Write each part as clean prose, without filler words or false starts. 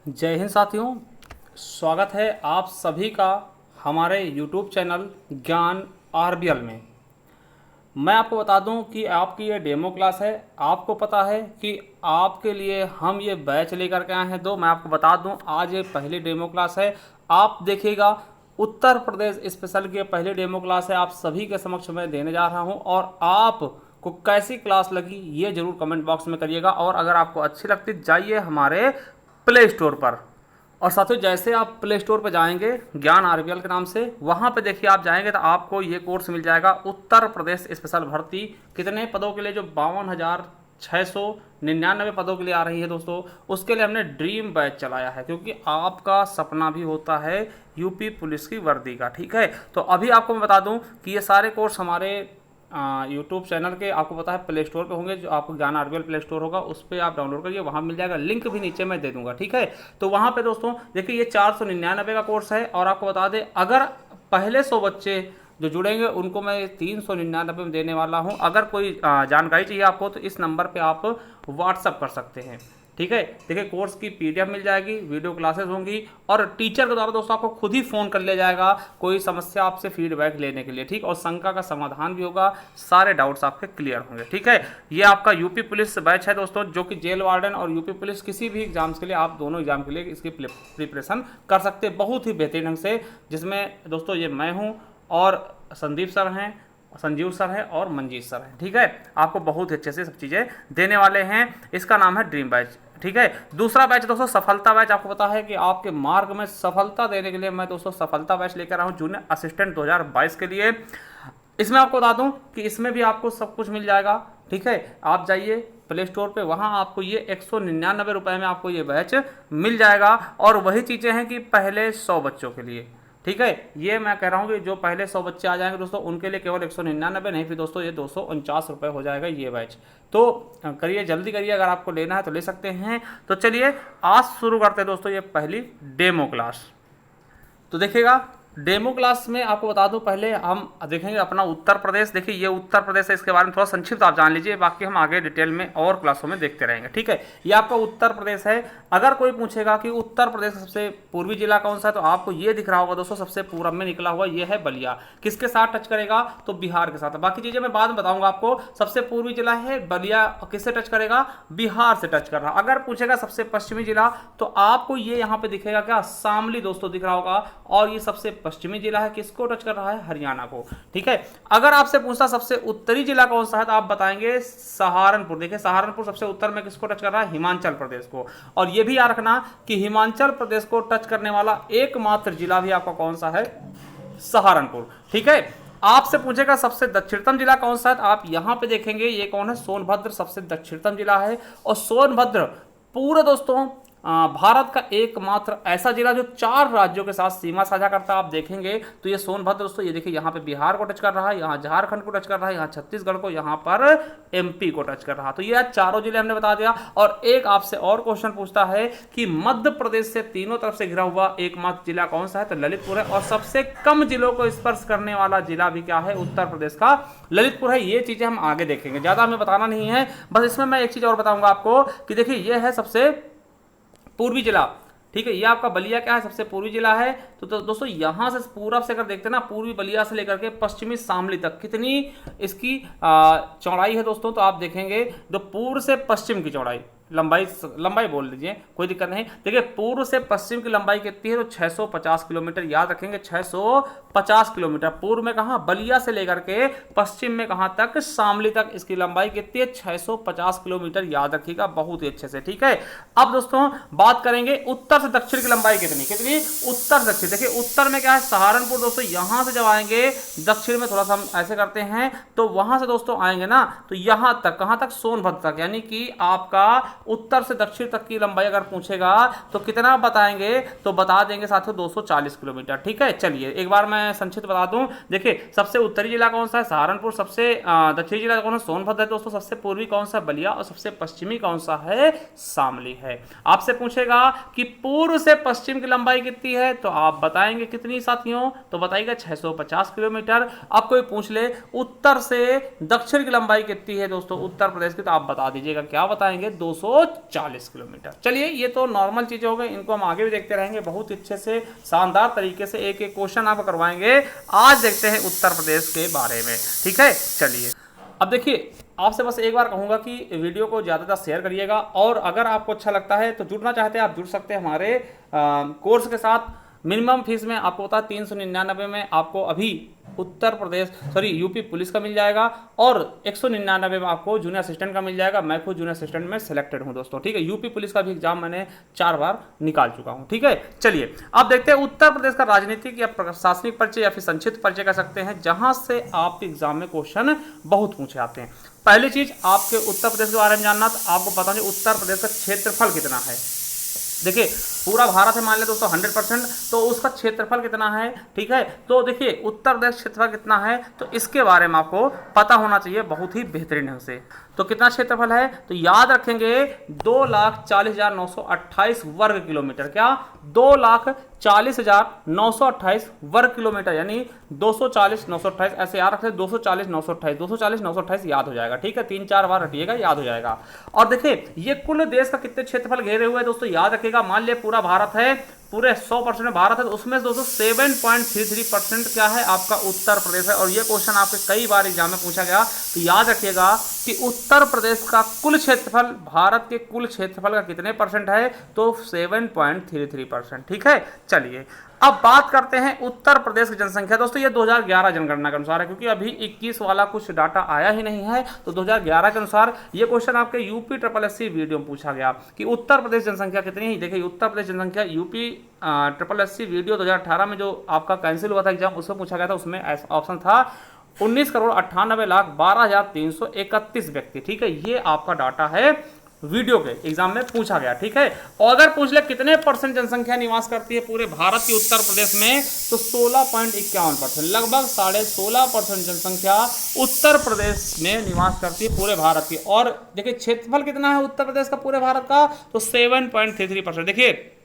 जय हिंद साथियों। स्वागत है आप सभी का हमारे YouTube चैनल ज्ञान आरबीएल में। मैं आपको बता दूं कि आपकी ये डेमो क्लास है। आपको पता है कि आपके लिए हम ये बैच लेकर के आए हैं। मैं आपको बता दूं, आज ये पहली डेमो क्लास है। आप देखिएगा, उत्तर प्रदेश स्पेशल की पहली डेमो क्लास है, आप सभी के समक्ष मैं देने जा रहा हूं। और आप को कैसी क्लास लगी ये जरूर कमेंट बॉक्स में करिएगा। और अगर आपको अच्छी लगती, जाइए हमारे प्ले स्टोर पर। और साथियों, जैसे आप प्ले स्टोर पर जाएंगे ज्ञान आरबीएल के नाम से, वहाँ पे देखिए आप जाएंगे तो आपको ये कोर्स मिल जाएगा, उत्तर प्रदेश स्पेशल भर्ती। कितने पदों के लिए? जो 52,699 पदों के लिए आ रही है दोस्तों, उसके लिए हमने ड्रीम बैच चलाया है, क्योंकि आपका सपना भी होता है यूपी पुलिस की वर्दी का। ठीक है, तो अभी आपको मैं बता दूं कि ये सारे कोर्स हमारे यूट्यूब चैनल के आपको पता है प्ले स्टोर पे होंगे। जो आपको ज्ञान आरबीएल प्ले स्टोर होगा उस पर आप डाउनलोड करिए, वहाँ मिल जाएगा। लिंक भी नीचे मैं दे दूंगा। ठीक है, तो वहाँ पे दोस्तों देखिए, ये 499 का कोर्स है। और आपको बता दें, अगर पहले 100 बच्चे जो जुड़ेंगे उनको मैं 399 में देने वाला हूँ। अगर कोई जानकारी चाहिए आपको तो इस नंबर पर आप व्हाट्सअप कर सकते हैं। ठीक है, देखिए कोर्स की पीडीएफ मिल जाएगी, वीडियो क्लासेस होंगी, और टीचर के द्वारा दोस्तों आपको खुद ही फोन कर लिया जाएगा कोई समस्या आपसे फीडबैक लेने के लिए। ठीक, और शंका का समाधान भी होगा, सारे डाउट्स आपके क्लियर होंगे। ठीक है, ये आपका यूपी पुलिस बैच है दोस्तों, जो कि जेल वार्डन और यूपी पुलिस किसी भी एग्जाम्स के लिए, आप दोनों एग्जाम के लिए इसकी प्रिपरेशन कर सकते हैं बहुत ही बेहतरीन ढंग से। जिसमें दोस्तों ये मैं हूँ और संदीप सर हैं, संजीव सर है और मंजीत सर है। ठीक है, आपको बहुत अच्छे से सब चीज़ें देने वाले हैं। इसका नाम है ड्रीम बैच। ठीक है, दूसरा बैच दोस्तों सफलता बैच। आपको पता है कि आपके मार्ग में सफलता देने के लिए मैं दोस्तों सफलता बैच लेकर आया हूँ, जूनियर असिस्टेंट 2022 के लिए। इसमें आपको बता दूं कि इसमें भी आपको सब कुछ मिल जाएगा। ठीक है, आप जाइए प्ले स्टोर पे, वहाँ आपको ये 199 रुपये में आपको ये बैच मिल जाएगा। और वही चीज़ें हैं कि पहले 100 बच्चों के लिए। ठीक है, ये मैं कह रहा हूँ कि जो पहले 100 बच्चे आ जाएंगे दोस्तों, उनके लिए केवल 199 नहीं, फिर दोस्तों ये 249 रुपये हो जाएगा ये बैच। तो करिए, जल्दी करिए, अगर आपको लेना है तो ले सकते हैं। तो चलिए आज शुरू करते हैं दोस्तों ये पहली डेमो क्लास। तो देखिएगा, डेमो क्लास में आपको बता दूं, पहले हम देखेंगे अपना उत्तर प्रदेश। देखिए ये उत्तर प्रदेश है, इसके बारे में थोड़ा संक्षिप्त आप जान लीजिए, बाकी हम आगे डिटेल में और क्लासों में देखते रहेंगे। ठीक है, ये आपका उत्तर प्रदेश है। अगर कोई पूछेगा कि उत्तर प्रदेश का सबसे पूर्वी जिला कौन सा है, तो आपको ये दिख रहा होगा दोस्तों, सबसे पूरब में निकला हुआ ये है बलिया। किसके साथ टच करेगा? तो बिहार के साथ। बाकी चीजें मैं बाद में बताऊंगा आपको। सबसे पूर्वी जिला है बलिया, किससे टच करेगा? बिहार से टच कर रहा। अगर पूछेगा सबसे पश्चिमी जिला, तो आपको ये यहाँ पे दिखेगा क्या? शामली दोस्तों दिख रहा होगा। और ये सबसे पश्चिमी जिला है, किसको टच कर रहा है? हरियाणा को। ठीक है, अगर आपसे पूछता सबसे उत्तरी जिला कौन सा है, तो आप बताएंगे सहारनपुर। देखिए सहारनपुर सबसे उत्तर में किसको टच कर रहा है? हिमाचल प्रदेश को। और यह भी याद रखना कि हिमाचल प्रदेश को टच करने वाला एकमात्र जिला भी आपका कौन सा है? सहारनपुर। ठीक है, आपसे पूछेगा सबसे दक्षिणतम जिला कौन सा है, तो आप यहां पे देखेंगे ये कौन है? सोनभद्र सबसे दक्षिणतम जिला है। और सोनभद्र पूरे दोस्तों भारत का एकमात्र ऐसा जिला जो 4 राज्यों के साथ सीमा साझा करता है। आप देखेंगे तो ये सोनभद्र दोस्तों, ये देखिए यहाँ पे बिहार को टच कर रहा है, यहाँ झारखंड को टच कर रहा है, यहाँ छत्तीसगढ़ को, यहाँ पर एमपी को टच कर रहा है। तो ये चारों जिले हमने बता दिया। और एक आपसे और क्वेश्चन पूछता है कि मध्य प्रदेश से तीनों तरफ से घिरा हुआ एकमात्र जिला कौन सा है, तो ललितपुर है। और सबसे कम जिलों को स्पर्श करने वाला जिला भी क्या है? उत्तर प्रदेश का ललितपुर है। ये चीजें हम आगे देखेंगे, ज्यादा हमें बताना नहीं है। बस इसमें मैं एक चीज और बताऊंगा आपको कि देखिए ये है सबसे पूर्वी जिला। ठीक है, ये आपका बलिया क्या है? सबसे पूर्वी जिला है। तो दोस्तों यहां से पूरब से अगर देखते हैं ना, पूर्वी बलिया से लेकर के पश्चिमी शामली तक कितनी इसकी चौड़ाई है दोस्तों, तो आप देखेंगे जो पूर्व से पश्चिम की चौड़ाई, लंबाई बोल लीजिए, कोई दिक्कत नहीं। देखिए पूर्व से पश्चिम की लंबाई कितनी है? तो 650 किलोमीटर। याद रखेंगे 650 किलोमीटर। पूर्व में कहां? बलिया से लेकर के पश्चिम में कहां तक? शामली तक। इसकी लंबाई कितनी है? 650 किलोमीटर। याद रखिएगा बहुत ही अच्छे से। ठीक है, अब दोस्तों बात करेंगे उत्तर से दक्षिण की लंबाई कितनी कितनी? उत्तर से दक्षिण। देखिए उत्तर में क्या है? सहारनपुर दोस्तों। यहां से जब आएंगे दक्षिण में, थोड़ा सा हम ऐसे करते हैं, तो वहां से दोस्तों आएंगे ना, तो यहां तक, कहां तक? सोनभद्र तक। यानी कि आपका उत्तर से दक्षिण तक की लंबाई अगर पूछेगा तो कितना बताएंगे? तो बता देंगे साथियों 240 किलोमीटर। ठीक है, चलिए एक बार मैं संक्षिप्त बता दूं। देखिए सबसे उत्तरी जिला कौन सा है? सहारनपुर। सबसे दक्षिणी जिला कौन है? सोनभद्र है दोस्तों। सबसे पूर्वी कौन सा? बलिया। और सबसे पश्चिमी कौन सा है? शामली है। आपसे पूछेगा कि पूर्व से पश्चिम की लंबाई कितनी है, तो आप बताएंगे कितनी साथियों? तो बताइएगा 650 किलोमीटर। अब कोई पूछ ले उत्तर से दक्षिण की लंबाई कितनी है दोस्तों उत्तर प्रदेश की, तो आप बता दीजिएगा क्या बताएंगे? 200 140 किलोमीटर। चलिए ये तो नॉर्मल चीज़ें हो गई, इनको हम आगे भी देखते रहेंगे, बहुत अच्छे से शानदार तरीके से एक एक क्वेश्चन आपको करवाएंगे। आज देखते हैं उत्तर प्रदेश के बारे में, ठीक है। चलिए अब देखिए, आपसे बस एक बार कहूँगा कि वीडियो को ज़्यादा शेयर करिएगा, और अगर आपको अच्छा लगता है तो जुड़ना चाहते हैं आप जुड़ सकते हैं हमारे कोर्स के साथ। मिनिमम फीस में आपको पता 399 में आपको अभी यूपी पुलिस का मिल जाएगा, और 199 में आपको जूनियर असिस्टेंट का मिल जाएगा। मैं खुद जूनियर असिस्टेंट में सिलेक्टेड हूं दोस्तों, ठीक है। यूपी पुलिस का भी एग्जाम मैंने 4 बार निकाल चुका हूं, ठीक है। चलिए अब देखते हैं उत्तर प्रदेश का राजनीतिक या प्रशासनिक परिचय या फिर संक्षिप्त परिचय कह सकते हैं, जहां से आपके एग्जाम में क्वेश्चन बहुत पूछे आते हैं। पहली चीज आपके उत्तर प्रदेश के बारे में जानना, तो आपको पता नहीं उत्तर प्रदेश का क्षेत्रफल कितना है। देखिए पूरा भारत है मान लें दोस्तों 100%, तो उसका क्षेत्रफल कितना है, ठीक है। तो देखिए उत्तर प्रदेश क्षेत्रफल कितना है, तो इसके बारे में आपको पता होना चाहिए बहुत ही बेहतरीन ढंग से। तो कितना क्षेत्रफल है, तो याद रखेंगे 2,40,928 वर्ग किलोमीटर। क्या 2,40,928 वर्ग किलोमीटर, यानी 240,928 ऐसे याद रखते हैं, 240,928 240,928 याद हो जाएगा, ठीक है। 3-4 बार रटिएगा, याद हो जाएगा। और देखिए ये कुल देश का कितने क्षेत्रफल घेरे हुए हैं दोस्तों, याद रखिएगा। मान लिया पूरा भारत है, पूरे 100% में भारत है, तो उसमें दोस्तों 7.33% क्या है, आपका उत्तर प्रदेश है। और ये क्वेश्चन आपके कई बार एग्जाम में पूछा गया, तो याद रखिएगा कि उत्तर प्रदेश का कुल क्षेत्रफल भारत के कुल क्षेत्रफल का कितने परसेंट है, तो 7.33%, ठीक है। चलिए अब बात करते हैं उत्तर प्रदेश की जनसंख्या। दोस्तों ये 2011 जनगणना के अनुसार है, क्योंकि अभी 21 वाला कुछ डाटा आया ही नहीं है, तो 2011 के अनुसार ये क्वेश्चन आपके यूपी SSSC वीडियो में पूछा गया कि उत्तर प्रदेश जनसंख्या कितनी है। देखिए उत्तर प्रदेश जनसंख्या यूपी SSSC वीडियो 2018 में जो आपका कैंसिल हुआ था एग्जाम, उसमें पूछा गया था, उसमें ऑप्शन था 19,98,12,331 व्यक्ति, ठीक है। ये आपका डाटा है, वीडियो के एग्जाम में पूछा गया, ठीक है। और अगर पूछ ले कितने % जनसंख्या निवास करती है पूरे भारत के उत्तर प्रदेश में, तो 16.51%, लगभग 16.5% जनसंख्या उत्तर प्रदेश में निवास करती है पूरे भारत की। और देखिए क्षेत्रफल कितना है उत्तर प्रदेश का पूरे भारत का, तो 7.33%। देखिए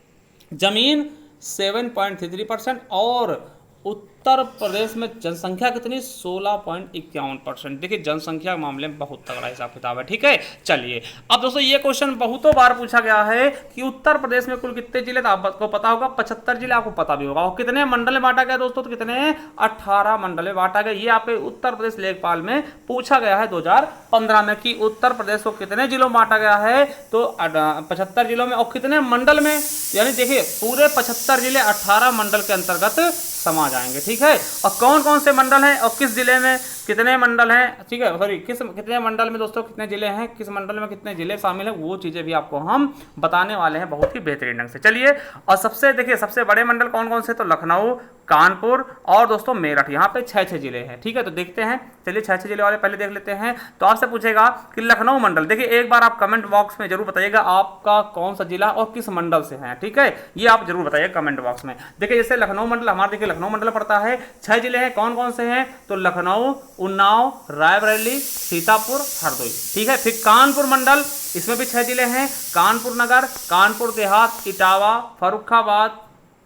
जमीन 7.33%, और उत्तर प्रदेश में जनसंख्या कितनी, 16.51%। देखिए जनसंख्या के मामले में बहुत तगड़ा हिसाब किताब है, ठीक है। चलिए अब दोस्तों ये क्वेश्चन बहुतों बार पूछा गया है कि उत्तर प्रदेश में कुल कितने जिले, तो आपको पता होगा 75 जिले, आपको पता भी होगा। और कितने मंडल में बांटा गया दोस्तों, तो कितने 18 मंडल में बांटा गया। ये आपके उत्तर प्रदेश लेखपाल में पूछा गया है 2015 में कि उत्तर प्रदेश को कितने जिलों में बांटा गया है, तो 75 जिलों में, और कितने मंडल में, यानी देखिए पूरे 75 जिले 18 मंडल के अंतर्गत समा जाएंगे, ठीक है। और कौन कौन से मंडल हैं और किस जिले में कितने मंडल हैं, ठीक है, सॉरी कितने मंडल में दोस्तों कितने जिले हैं, किस मंडल में कितने जिले शामिल हैं, वो चीज़ें भी आपको हम बताने वाले हैं बहुत ही बेहतरीन ढंग से। चलिए और देखिए सबसे बड़े मंडल कौन कौन से, तो लखनऊ, कानपुर और दोस्तों मेरठ, यहाँ पे 6 जिले हैं, ठीक है। तो देखते हैं, चलिए 6 जिले वाले पहले देख लेते हैं। तो आपसे पूछेगा कि लखनऊ मंडल, देखिए एक बार आप कमेंट बॉक्स में जरूर बताइएगा आपका कौन सा जिला और किस मंडल से है, ठीक है। ये आप जरूर बताइएगा कमेंट बॉक्स में। देखिए जैसे लखनऊ मंडल, हमारे देखिए लखनऊ मंडल पड़ता है, 6 जिले हैं, कौन कौन से हैं, तो लखनऊ, उन्नाव, रायबरेली, सीतापुर, हरदोई, ठीक है। फिर कानपुर मंडल, इसमें भी 6 जिले हैं, कानपुर नगर, कानपुर देहात, इटावा, फर्रुखाबाद,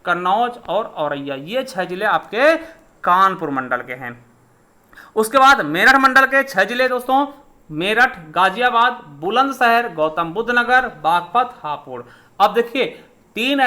कन्नौज और औरैया, ये 6 जिले आपके कानपुर मंडल के हैं। उसके बाद मेरठ मंडल के 6 जिले दोस्तों, मेरठ, गाजियाबाद, बुलंदशहर, गौतम बुद्ध नगर, बागपत, हापुड़। अब देखिए 3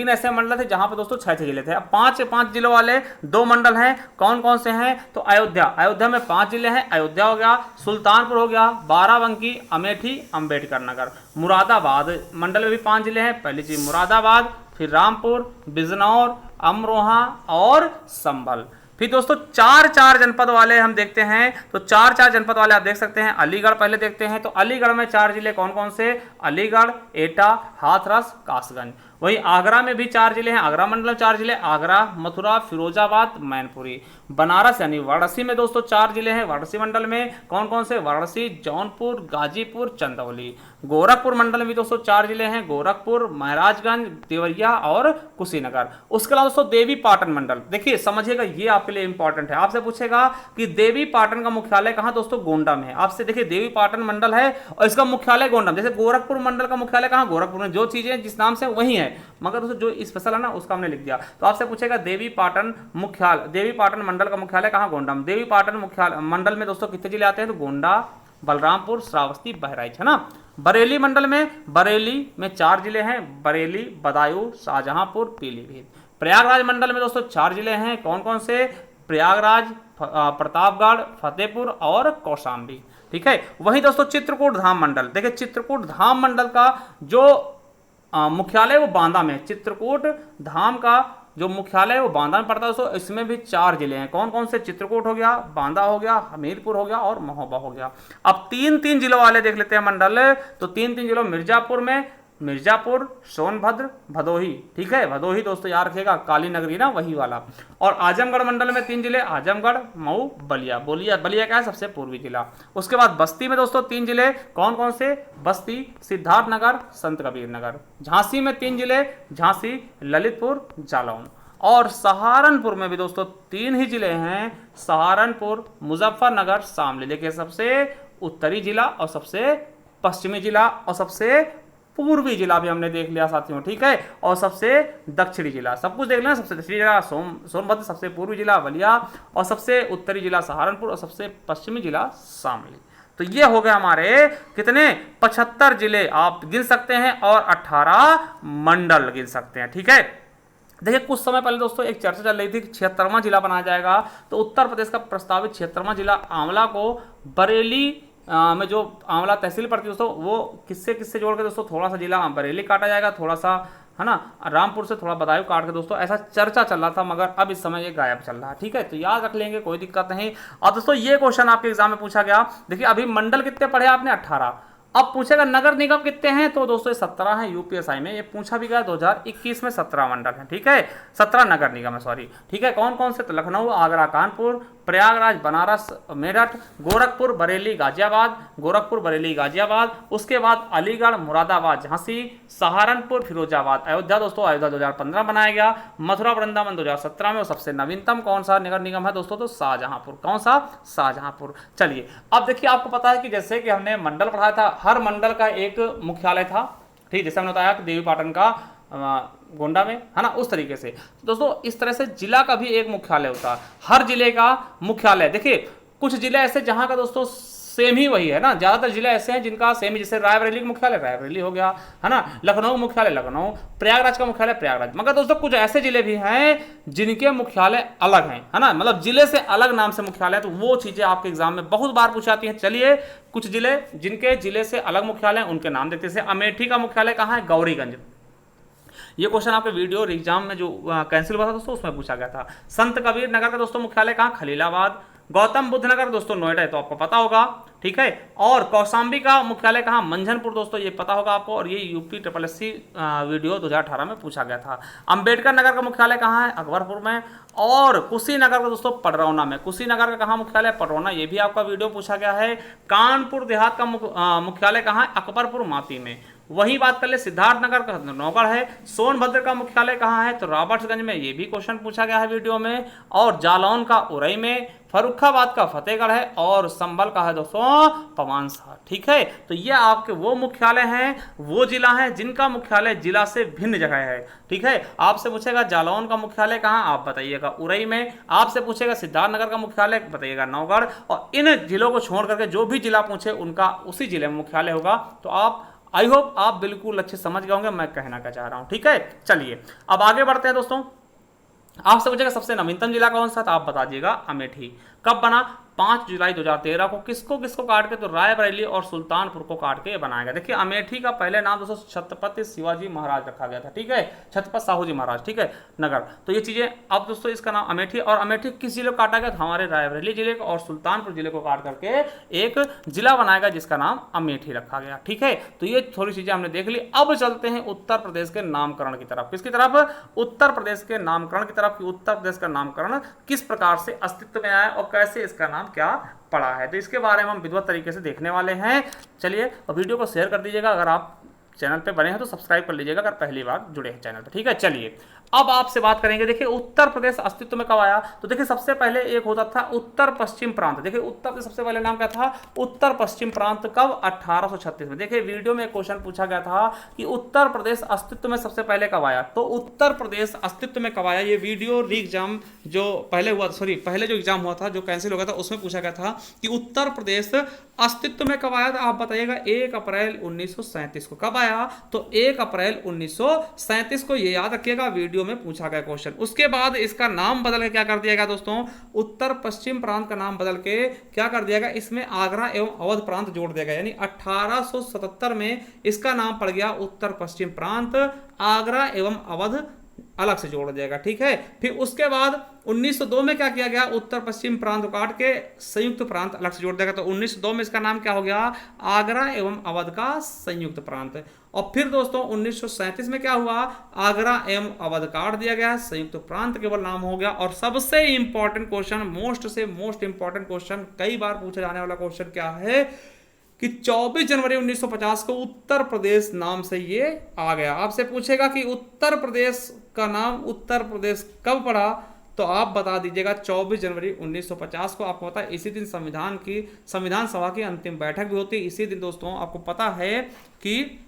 ऐसे मंडल थे जहां पे दोस्तों 6 जिले थे। अब 5 जिलों वाले 2 मंडल हैं, कौन कौन से हैं, तो अयोध्या में 5 जिले हैं, अयोध्या हो गया, सुल्तानपुर हो गया, बाराबंकी, अमेठी, अंबेडकर नगर। मुरादाबाद मंडल में भी 5 जिले हैं, पहली चीज मुरादाबाद, फिर रामपुर, बिजनौर, अमरोहा और संभल। फिर दोस्तों 4 जनपद वाले हम देखते हैं, तो 4 जनपद वाले आप देख सकते हैं। अलीगढ़ पहले देखते हैं, तो अलीगढ़ में 4 जिले कौन कौन से, अलीगढ़, एटा, हाथरस, कासगंज। वहीं आगरा में भी 4 जिले हैं, आगरा मंडल में 4 जिले, आगरा, मथुरा, फिरोजाबाद, मैनपुरी। बनारस यानी वाराणसी में दोस्तों 4 जिले हैं, वाराणसी मंडल में कौन कौन से, वाराणसी, जौनपुर, गाजीपुर, चंदौली। गोरखपुर मंडल में भी दोस्तों 4 जिले हैं, गोरखपुर, महाराजगंज, देवरिया और कुशीनगर। उसके अलावा दोस्तों देवी पाटन मंडल, देखिए समझिएगा ये आपके लिए इंपॉर्टेंट है। आपसे पूछेगा कि देवी पाटन का मुख्यालय कहाँ, दोस्तों गोंडा में है। आपसे देखिए देवी पाटन मंडल है और इसका मुख्यालय गोंडा में, जैसे गोरखपुर मंडल का मुख्यालय कहाँ, गोरखपुर में, जो चीजें जिस नाम से वही है, मगर दोस्तों जो स्पेशल है ना उसका हमने लिख दिया। तो आपसे पूछेगा देवी पाटन मंडल का मुख्यालय कहाँ, गोंडा में। देवी पाटन मुख्यालय मंडल में दोस्तों कितने जिले आते हैं, तो गोंडा, बलरामपुर, श्रावस्ती, बहराइच, है ना। बरेली मंडल में 4 जिले हैं, बरेली, बदायूं, शाहजहांपुर, पीलीभीत। प्रयागराज मंडल में दोस्तों 4 जिले हैं, कौन कौन से? प्रयागराज, प्रतापगढ़, फतेहपुर और कौशाम्बी, ठीक है। वहीं दोस्तों चित्रकूट धाम मंडल, देखिए चित्रकूट धाम मंडल का जो मुख्यालय वो बांदा में, चित्रकूट धाम का जो मुख्यालय वो बांदा में पड़ता है दोस्तों। इसमें भी 4 जिले हैं, कौन कौन से? चित्रकूट हो गया, बांदा हो गया, हमीरपुर हो गया और महोबा हो गया। अब 3-3 जिलों वाले देख लेते हैं मंडल। तो 3-3 जिलों, मिर्जापुर में मिर्जापुर, सोनभद्र, भदोही, ठीक है। भदोही दोस्तों याद रखिएगा, काली नगरी ना, वही वाला। और आजमगढ़ मंडल में 3 जिले, आजमगढ़, मऊ, बलिया। बलिया क्या है? सबसे पूर्वी जिला। उसके बाद बस्ती में दोस्तों 3 जिले, कौन कौन से? बस्ती, सिद्धार्थनगर, संत कबीर नगर। झांसी में 3 जिले, झांसी, ललितपुर, जालौन। और सहारनपुर में भी दोस्तों 3 ही जिले हैं, सहारनपुर, मुजफ्फरनगर, शामली। देखिए सबसे उत्तरी जिला और सबसे पश्चिमी जिला और सबसे पूर्वी जिला भी हमने देख लिया साथियों, ठीक है। और सबसे दक्षिणी जिला, सब कुछ देख लिया। सबसे दक्षिणी जिला सोनभद्र, सबसे पूर्वी जिला बलिया, और सबसे उत्तरी जिला सहारनपुर, और सबसे पश्चिमी जिला शामली। तो ये हो गए हमारे कितने? 75 जिले आप गिन सकते हैं और 18 मंडल गिन सकते हैं, ठीक है। देखिए कुछ समय पहले दोस्तों एक चर्चा चल रही थी कि 76वां जिला बनाया जाएगा। तो उत्तर प्रदेश का प्रस्तावित 76वां जिला आंवला को बरेली में जो आंवला तहसील पड़ती है दोस्तों, वो किससे किससे जोड़ के दोस्तों थोड़ा सा जिला बरेली काटा जाएगा, थोड़ा सा, है ना, रामपुर से थोड़ा बदायूं काट के दोस्तों, ऐसा चर्चा चल रहा था, मगर अब इस समय ये गायब चल रहा है, ठीक है। तो याद रख लेंगे, कोई दिक्कत नहीं। और दोस्तों ये क्वेश्चन आपके एग्जाम में पूछा गया। देखिए अभी मंडल कितने पढ़े आपने? 18। अब पूछेगा नगर निगम कितने हैं? तो दोस्तों 17 है। यूपीएसआई में ये पूछा भी गया 2021 में 17 मंडल है, ठीक है। 17 नगर निगम है, सॉरी, ठीक है। कौन कौन से? तो लखनऊ, आगरा, कानपुर, प्रयागराज, बनारस, मेरठ, गोरखपुर, बरेली, गाजियाबाद, गोरखपुर, बरेली, गाजियाबाद। उसके बाद अलीगढ़, मुरादाबाद, झांसी, सहारनपुर, फिरोजाबाद। अयोध्या दोस्तों, अयोध्या 2015 बनाया गया। मथुरा, वृंदावन 2017 में। और सबसे नवीनतम कौन सा नगर निगम है दोस्तों? तो शाहजहांपुर। कौन सा? शाहजहांपुर। चलिए अब देखिए, आपको पता है कि जैसे कि हमने मंडल पढ़ाया था, हर मंडल का एक मुख्यालय था, ठीक। जैसे हमने बताया कि देवीपाटन का गोंडा में, है ना, उस तरीके से दोस्तों इस तरह से जिला का भी एक मुख्यालय होता है। हर जिले का मुख्यालय, देखिए कुछ जिले ऐसे जहां का दोस्तों सेम ही वही है ना, ज्यादातर जिले ऐसे हैं जिनका सेम ही, जैसे रायबरेली का मुख्यालय रायबरेली हो गया, है ना, लखनऊ मुख्यालय लखनऊ, प्रयागराज का मुख्यालय प्रयागराज। मगर दोस्तों कुछ ऐसे जिले भी हैं जिनके मुख्यालय अलग हैं, है ना, मतलब जिले से अलग नाम से मुख्यालय। तो वो चीजें आपके एग्जाम में बहुत बार पूछी जाती हैं। चलिए कुछ जिले जिनके जिले से अलग मुख्यालय उनके नाम देखते हैं। अमेठी का मुख्यालय कहाँ है? गौरीगंज। ये क्वेश्चन आपके वीडियो एग्जाम में जो कैंसिल हुआ था दोस्तों उसमें पूछा गया था। संत कबीर नगर का दोस्तों मुख्यालय कहाँ? खलीलाबाद। गौतम बुद्ध नगर दोस्तों नोएडा है, तो आपको पता होगा, ठीक है। और कौशाम्बी का मुख्यालय कहाँ? मंझनपुर दोस्तों, ये पता होगा आपको, और ये यूपी SSC वीडियो 2018 में पूछा गया था। अंबेडकर नगर का मुख्यालय कहाँ है? अकबरपुर में। और कुशीनगर का दोस्तों पडरौना में। कुशीनगर का कहाँ मुख्यालय? पडरौना, ये भी आपका वीडियो पूछा गया है। कानपुर देहात का मुख्यालय कहाँ है? अकबरपुर माती में। वही बात कर ले सिद्धार्थनगर का नौगढ़ है। सोनभद्र का मुख्यालय कहाँ है? तो रॉबर्ट्सगंज में, ये भी क्वेश्चन पूछा गया है वीडियो में। और जालौन का उरई में। फर्रुखाबाद का फतेहगढ़ है। और संभल का है दोस्तों पवांसा, ठीक है। तो ये आपके वो मुख्यालय हैं, वो जिला हैं जिनका मुख्यालय जिला से भिन्न जगह है, ठीक है। आपसे पूछेगा जालौन का मुख्यालय कहाँ? आप बताइएगा उरई में। आपसे पूछेगा सिद्धार्थनगर का मुख्यालय, बताइएगा नौगढ़। और इन जिलों को छोड़ करके जो भी जिला पूछे उनका उसी जिले में मुख्यालय होगा। तो आप, आई होप आप बिल्कुल अच्छे समझ गए होंगे मैं कहना क्या चाह रहा हूं, ठीक है। चलिए अब आगे बढ़ते हैं दोस्तों। आपसे पूछेगा सबसे नवीनतम जिला कौन सा? तो आप बता दीजिएगा अमेठी। कब बना? 5 जुलाई 2013 को। किसको किसको काट के? तो रायबरेली और सुल्तानपुर को काट के बनाया गया। देखिए अमेठी का पहले नाम दोस्तों छत्रपति शिवाजी महाराज रखा गया था, ठीक है, छत्रपति साहू जी महाराज, ठीक है, नगर। तो ये चीजें, अब दोस्तों इसका नाम अमेठी। और अमेठी किस जिले को काटा गया? हमारे रायबरेली जिले को और सुल्तानपुर जिले को काट करके एक जिला बनाया गया जिसका नाम अमेठी रखा गया, ठीक है। तो ये थोड़ी चीजें हमने देख ली। अब चलते हैं उत्तर प्रदेश के नामकरण की तरफ। किसकी तरफ? उत्तर प्रदेश के नामकरण की तरफ। उत्तर प्रदेश का नामकरण किस प्रकार से अस्तित्व में आया और कैसे इसका नाम क्या पड़ा है, तो इसके बारे में हम विधिवत तरीके से देखने वाले हैं। चलिए और वीडियो को शेयर कर दीजिएगा अगर आप चैनल पे बने हैं तो सब्सक्राइब कर लीजिएगा अगर पहली बार जुड़े हैं चैनल पे, ठीक है। चलिए अब आपसे बात करेंगे, देखिए उत्तर प्रदेश अस्तित्व में कब आया, तो देखिए सबसे पहले एक होता था उत्तर पश्चिम प्रांत। देखिए उत्तर प्रदेश सबसे पहले नाम क्या था, उत्तर पश्चिम प्रांत, कब, 1836 में। देखिए वीडियो में एक क्वेश्चन पूछा गया था कि उत्तर प्रदेश अस्तित्व में सबसे पहले कब आया, तो उत्तर प्रदेश अस्तित्व में कब आया, ये वीडियो री एग्जाम जो पहले हुआ, सॉरी पहले जो एग्जाम हुआ था जो कैंसिल हो गया था उसमें पूछा गया था कि उत्तर प्रदेश अस्तित्व में कब आया, तो आप बताइएगा 1 अप्रैल 1937 को। कब आया, तो 1 अप्रैल 1937 को, ये याद रखिएगा, वीडियो में पूछा गया क्वेश्चन। उसके बाद इसका नाम बदल के क्या कर दिया गया दोस्तों, उत्तर पश्चिम प्रांत का नाम बदल के क्या कर दिया गया, इसमें आगरा एवं अवध प्रांत जोड़ दिया गया, यानी 1877 में इसका नाम पड़ गया उत्तर पश्चिम प्रांत, आगरा एवं अवध अलग से जोड़ दिया गया, ठीक है। फिर उसके बाद 1902 में क्या किया गया, उत्तर पश्चिम प्रांत को काट के संयुक्त प्रांत अलग से जोड़ दिया गया, तो 1902 में इसका नाम क्या हो गया, आगरा एवं अवध का संयुक्त प्रांत। और फिर दोस्तों 1937 में क्या हुआ, आगरा एवं अवध काट दिया गया, संयुक्त प्रांत केवल नाम हो गया। और सबसे important question, most important question, कई बार पूछा जाने वाला क्वेश्चन क्या है कि 24 जनवरी 1950 को उत्तर प्रदेश नाम से ये आ गया। आपसे पूछेगा कि उत्तर प्रदेश का नाम उत्तर प्रदेश कब पड़ा, तो आप बता दीजिएगा 24 जनवरी 1950 को। आपको पता है इसी दिन संविधान सभा की अंतिम बैठक भी होती है। इसी दिन दोस्तों आपको पता है कि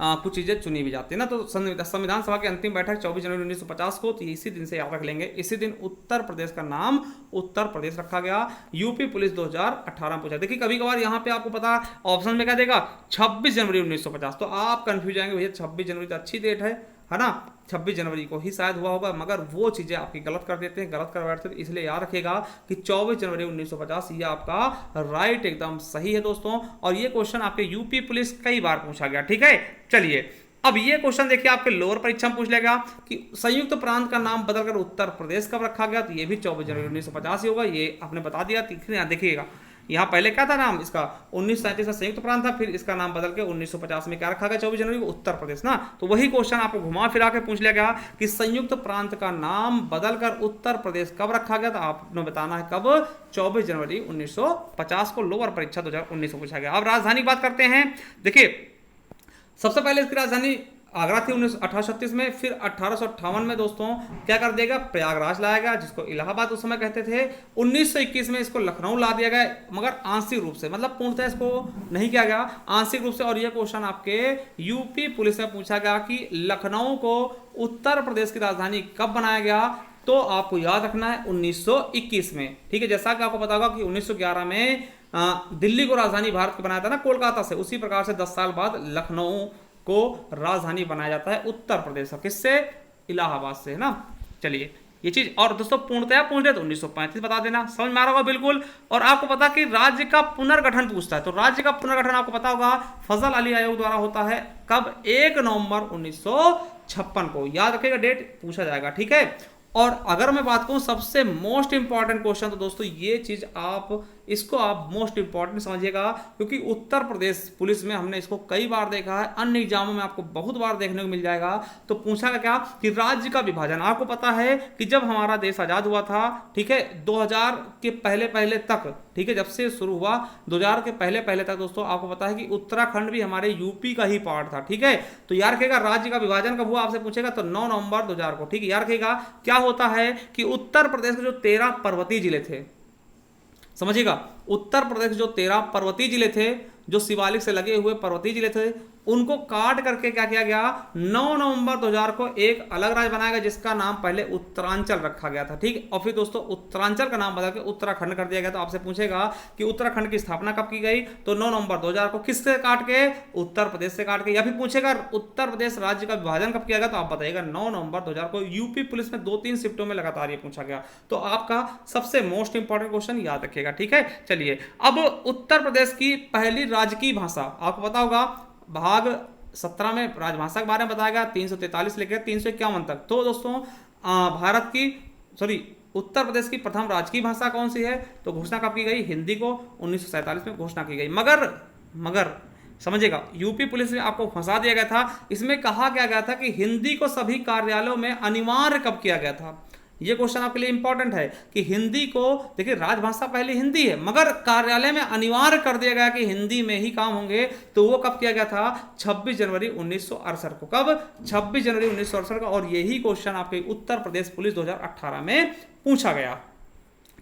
कुछ चीज़ें चुनी भी जाती है ना, तो संविधान सभा की अंतिम बैठक 24 जनवरी 1950 को, तो इसी दिन से याद रख लेंगे। इसी दिन उत्तर प्रदेश का नाम उत्तर प्रदेश रखा गया। यूपी पुलिस 2018 में पूछा। देखिए कभी कभार यहाँ पे आपको पता ऑप्शन में क्या देगा, 26 जनवरी 1950, तो आप कंफ्यूज जाएंगे, भैया 26 जनवरी तो अच्छी डेट है ना, 26 जनवरी को ही शायद हुआ होगा, मगर वो चीज़ें आपकी गलत कर देते हैं, गलत कर बैठते हैं। इसलिए याद रखिएगा कि 24 जनवरी 1950 ये आपका राइट एकदम सही है दोस्तों। और ये क्वेश्चन आपके यूपी पुलिस कई बार पूछा गया, ठीक है। चलिए अब ये क्वेश्चन देखिए आपके लोअर परीक्षा में पूछ लेगा कि संयुक्त प्रांत का नाम बदलकर उत्तर प्रदेश कब रखा गया, तो ये भी 24 जनवरी 1950 ही होगा, ये आपने बता दिया। देखिएगा यहाँ पहले क्या था नाम इसका, 1937 का संयुक्त प्रांत था, फिर इसका नाम बदल के 1950 में क्या रखा गया 24 जनवरी को, उत्तर प्रदेश ना। तो वही क्वेश्चन आपको घुमा फिरा के पूछ लिया गया कि संयुक्त प्रांत का नाम बदलकर उत्तर प्रदेश कब रखा गया, तो आपने बताना है कब, 24 जनवरी 1950 को। लोअर परीक्षा 2019 में पूछा गया। अब राजधानी की बात करते हैं। देखिए सबसे पहले इसकी राजधानी आगरा थी 1836 में, फिर 1858 में दोस्तों क्या कर दिया गया, प्रयागराज लाया गया, जिसको इलाहाबाद उस समय कहते थे। 1921 में इसको लखनऊ ला दिया गया, मगर आंशिक रूप से, मतलब पूर्णतः इसको नहीं किया गया, आंशिक रूप से। और यह क्वेश्चन आपके यूपी पुलिस में पूछा गया कि लखनऊ को उत्तर प्रदेश की राजधानी कब बनाया गया, तो आपको याद रखना है 1921 में, ठीक है। जैसा कि आपको पता होगा कि 1911 में दिल्ली को राजधानी भारत की बनाया था ना कोलकाता से, उसी प्रकार से 10 साल बाद लखनऊ को राजधानी बनाया जाता है उत्तर प्रदेश का, किससे, इलाहाबाद से, है ना। चलिए ये चीज, और दोस्तों पूर्णतया पूछ रहे तो 1935 बता देना, समझ में आ रहा होगा बिल्कुल। और आपको पता कि राज्य का पुनर्गठन पूछता है, तो राज्य का पुनर्गठन आपको पता होगा फजल अली आयोग द्वारा होता है, कब, 1 नवंबर 1956 को। याद रखिएगा डेट पूछा जाएगा, ठीक है। और अगर मैं बात करूं सबसे मोस्ट इंपॉर्टेंट क्वेश्चन, तो दोस्तों ये चीज इसको आप मोस्ट इंपॉर्टेंट समझिएगा, क्योंकि उत्तर प्रदेश पुलिस में हमने इसको कई बार देखा है, अन्य एग्जामों में आपको बहुत बार देखने को मिल जाएगा। तो पूछा गया क्या कि राज्य का विभाजन, आपको पता है कि जब हमारा देश आजाद हुआ था, ठीक है, 2000 के पहले तक, ठीक है, जब से शुरू हुआ 2000 के पहले तक दोस्तों आपको पता है कि उत्तराखंड भी हमारे यूपी का ही पार्ट था, ठीक है। तो याद रखिएगा राज्य का विभाजन कब हुआ, आपसे पूछेगा तो 9 नवंबर 2000 को, ठीक है। याद रखिएगा क्या होता है कि उत्तर प्रदेश के जो 13 पर्वतीय जिले थे, समझिएगा, उत्तर प्रदेश के जो 13 पर्वतीय जिले थे, जो शिवालिक से लगे हुए पर्वतीय जिले थे, उनको काट करके क्या किया गया, 9 नवंबर 2000 को एक अलग राज्य बनाया गया, जिसका नाम पहले उत्तरांचल रखा गया था, ठीक। और फिर दोस्तों उत्तरांचल का नाम बदल के उत्तराखंड कर दिया गया। तो आपसे पूछेगा कि उत्तराखंड की स्थापना कब की गई, तो 9 नवंबर 2000 को, किससे काट के, उत्तर प्रदेश से काट के। या फिर पूछेगा उत्तर प्रदेश राज्य का विभाजन कब किया गया, तो आप बताइएगा 9 नवंबर 2000 को। यूपी पुलिस में 2-3 शिफ्टों में लगातार ये पूछा गया, तो आपका सबसे मोस्ट इंपॉर्टेंट क्वेश्चन याद रखिएगा, ठीक है। चलिए अब उत्तर प्रदेश की पहली राजकीय भाषा, आपको पता होगा भाग 17 में राजभाषा के बारे में बताया गया, 343 लेकर 351 तक। तो दोस्तों उत्तर प्रदेश की प्रथम राजकीय भाषा कौन सी है, तो घोषणा कब की गई, हिंदी को 1947 में घोषणा की गई। मगर समझिएगा यूपी पुलिस में आपको फंसा दिया गया था, इसमें कहा क्या गया था कि हिंदी को सभी कार्यालयों में अनिवार्य कब किया गया था, ये क्वेश्चन आपके लिए इंपॉर्टेंट है कि हिंदी को, देखिए राजभाषा पहले हिंदी है मगर कार्यालय में अनिवार्य कर दिया गया कि हिंदी में ही काम होंगे। तो वो कब किया गया था? 26 जनवरी 1968 को। कब? 26 जनवरी 1968 को। और यही क्वेश्चन आपके उत्तर प्रदेश पुलिस 2018 में पूछा गया,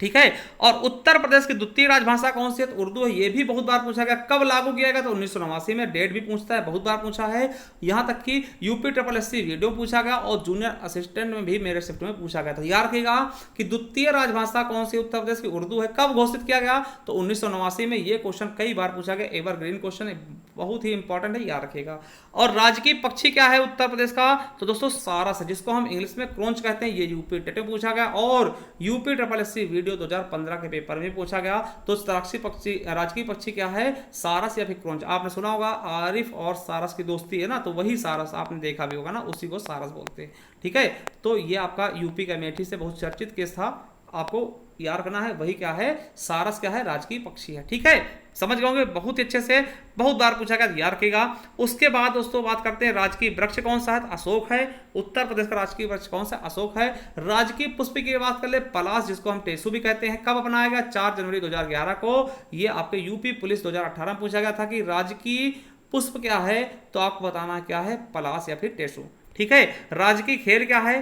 ठीक है। और उत्तर प्रदेश की द्वितीय राजभाषा कौन सी है? तो उर्दू है। ये भी बहुत बार पूछा गया। कब लागू किया गया? तो 1989 में। डेट भी पूछता है, बहुत बार पूछा है। यहां तक कि यूपी SSC वीडियो पूछा गया और जूनियर असिस्टेंट में भी मेरे शिफ्ट में पूछा गया। तो याद रखिएगा कि द्वितीय राजभाषा कौन सी उत्तर प्रदेश की? उर्दू है। कब घोषित किया गया? तो 1989 में। ये क्वेश्चन कई बार पूछा गया, एवरग्रीन क्वेश्चन है, बहुत ही इंपॉर्टेंट है, याद रखिएगा। और राजकीय पक्षी क्या है उत्तर प्रदेश का? तो दोस्तों सारस है, जिसको हम इंग्लिश में क्रोंच कहते हैं। ये यूपी टेट में पूछा गया और यूपी SSC वीडियो 2015 के पेपर में पूछा गया। तो राजकीय पक्षी क्या है? सारस या फिर क्रोंच। आपने सुना होगा आरिफ और सारस की दोस्ती है ना, तो वही सारस आपने देखा भी होगा ना, उसी को सारस बोलते हैं, ठीक है। तो ये आपका यूपी का अमेठी से बहुत चर्चित केस था, आपको याद रखना है। वही क्या है? सारस क्या है? राजकीय पक्षी है, ठीक है। समझ गए होंगे बहुत अच्छे से, बहुत बार पूछा गया, याद रखिएगा। उसके बाद दोस्तों बात करते हैं राजकीय वृक्ष कौन सा है? अशोक है। उत्तर प्रदेश का राजकीय वृक्ष कौन सा? अशोक है। राजकीय पुष्प की बात कर ले, पलाश, जिसको हम टेसु भी कहते हैं। कब अपनाया गया? 4 जनवरी 2011 को। ये आपके यूपी पुलिस 2018 में पूछा गया था कि राजकीय पुष्प क्या है? तो आपको बताना क्या है? पलाश या फिर टेसु, ठीक है। राजकीय खेल क्या है?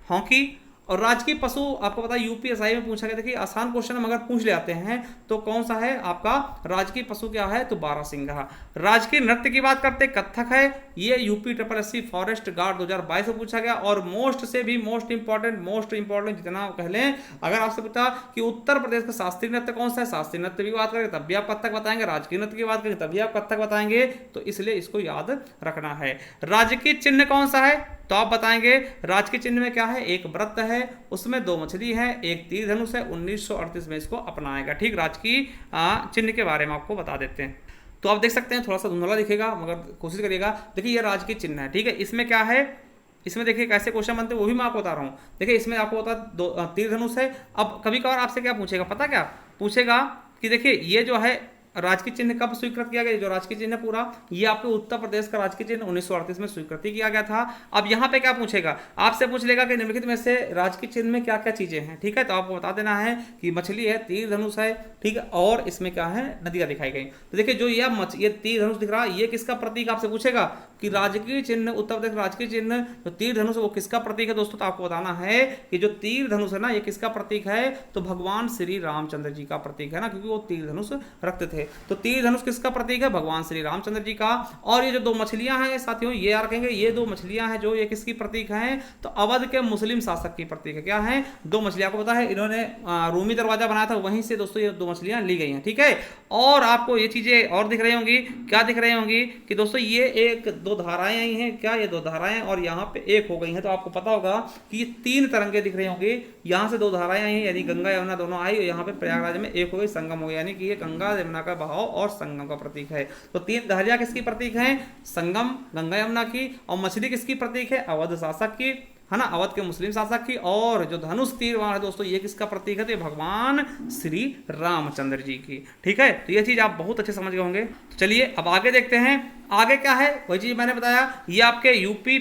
हॉकी। और राजकीय पशु आपको पता है यूपीएसआई में पूछा गया था कि आसान क्वेश्चन है मगर पूछ ले आते हैं, तो कौन सा है आपका राजकीय पशु क्या है? तो बारहसिंगा। राजकीय नृत्य की बात करते कथक है। ये यूपी SSC फॉरेस्ट गार्ड 2022 में पूछा गया। और मोस्ट से भी मोस्ट इंपॉर्टेंट जितना कह लें, अगर आपसे पूछा कि उत्तर प्रदेश का शास्त्रीय नृत्य कौन सा है? शास्त्रीय नृत्य की बात करेंगे तब भी आप कथक बताएंगे, राजकीय नृत्य की बात करेंगे तभी आप कथक बताएंगे, तो इसलिए इसको याद रखना है। राजकीय चिन्ह कौन सा है? तो आप बताएंगे राजकीय चिन्ह में क्या है? एक व्रत है, उसमें 2 मछली है, एक तीर धनुष है। 1938 में इसको अपनाएगा, ठीक। राजकीय चिन्ह के बारे में आपको बता देते हैं। तो आप देख सकते हैं थोड़ा सा धुंधला दिखेगा मगर कोशिश करिएगा। देखिए ये राजकीय चिन्ह है, ठीक है। इसमें क्या है? इसमें देखिए कैसे क्वेश्चन बनते हैं वो भी मैं आपको बता रहा हूँ। देखिए इसमें आपको बता तीर धनुष है। अब कभी कभार आपसे क्या पूछेगा, पता क्या पूछेगा कि देखिए ये जो है राजकीय चिन्ह कब स्वीकृत किया गया? जो राजकीय चिन्ह पूरा ये आपके उत्तर प्रदेश का राजकीय चिन्ह 1938 में स्वीकृति किया गया था। अब यहाँ पे क्या पूछेगा? आपसे पूछ लेगा कि निम्नलिखित में से राजकीय चिन्ह में क्या क्या चीजें हैं, ठीक है। तो आपको बता देना है कि मछली है, तीर धनुष है, ठीक है, और इसमें क्या है? नदियां दिखाई गई। तो देखिए जो ये तीर धनुष दिख रहा है, ये किसका प्रतीक? आपसे पूछेगा कि राजकीय चिन्ह उत्तर प्रदेश राजकीय चिन्ह जो तीर धनुष वो किसका प्रतीक है? दोस्तों तो आपको बताना है कि जो तीर धनुष है ना, ये किसका प्रतीक है? तो भगवान श्री रामचंद्र जी का प्रतीक है ना, क्योंकि वो तीर धनुष रखते थे। तो तीर धनुष किसका प्रतीक है? भगवान श्री रामचंद्र जी का। और ये जो 2 मछलियां हैं साथियों, ये याद रखेंगे, ये 2 मछलियां हैं जो ये किसकी प्रतीक हैं? तो अवध के मुस्लिम शासक की प्रतीक है। क्या है? 2 मछलियां। आपको पता है इन्होंने रूमी दरवाजा बनाया था, वहीं से दोस्तों ये 2 मछलियां ली गई हैं, ठीक है। और आपको ये चीजें और दिख रही होंगी, क्या दिख रही होंगी कि दोस्तों ये 1-2 धाराएं आई हैं, क्या ये 2 धाराएं और यहाँ पे 1 हो गई हैं। तो आपको पता होगा कि ये 3 तरंगे दिख रही होंगी। यहाँ से 2 धाराएं आई हैं, यानी गंगा यमुना दोनों आई, और यहाँ पे प्रयागराज में 1 हो गई, संगम हो गया, यानी कि ये गंगा यमुना का बहाव और संगम का प्रतीक है। तो 3 धारियां किसकी प्रतीक है? संगम, गंगा यमुना की। और मछली किसकी प्रतीक है? अवध शासक की, है ना, अवध के मुस्लिम शासक की। और जो धनुष तीर वहां है दोस्तों, ये किसका प्रतीक है? तो भगवान श्री रामचंद्र जी की, ठीक है। तो ये चीज आप बहुत अच्छे समझ गए होंगे। तो चलिए अब आगे देखते हैं। आगे क्या है? वही चीज मैंने बताया, ये आपके यूपी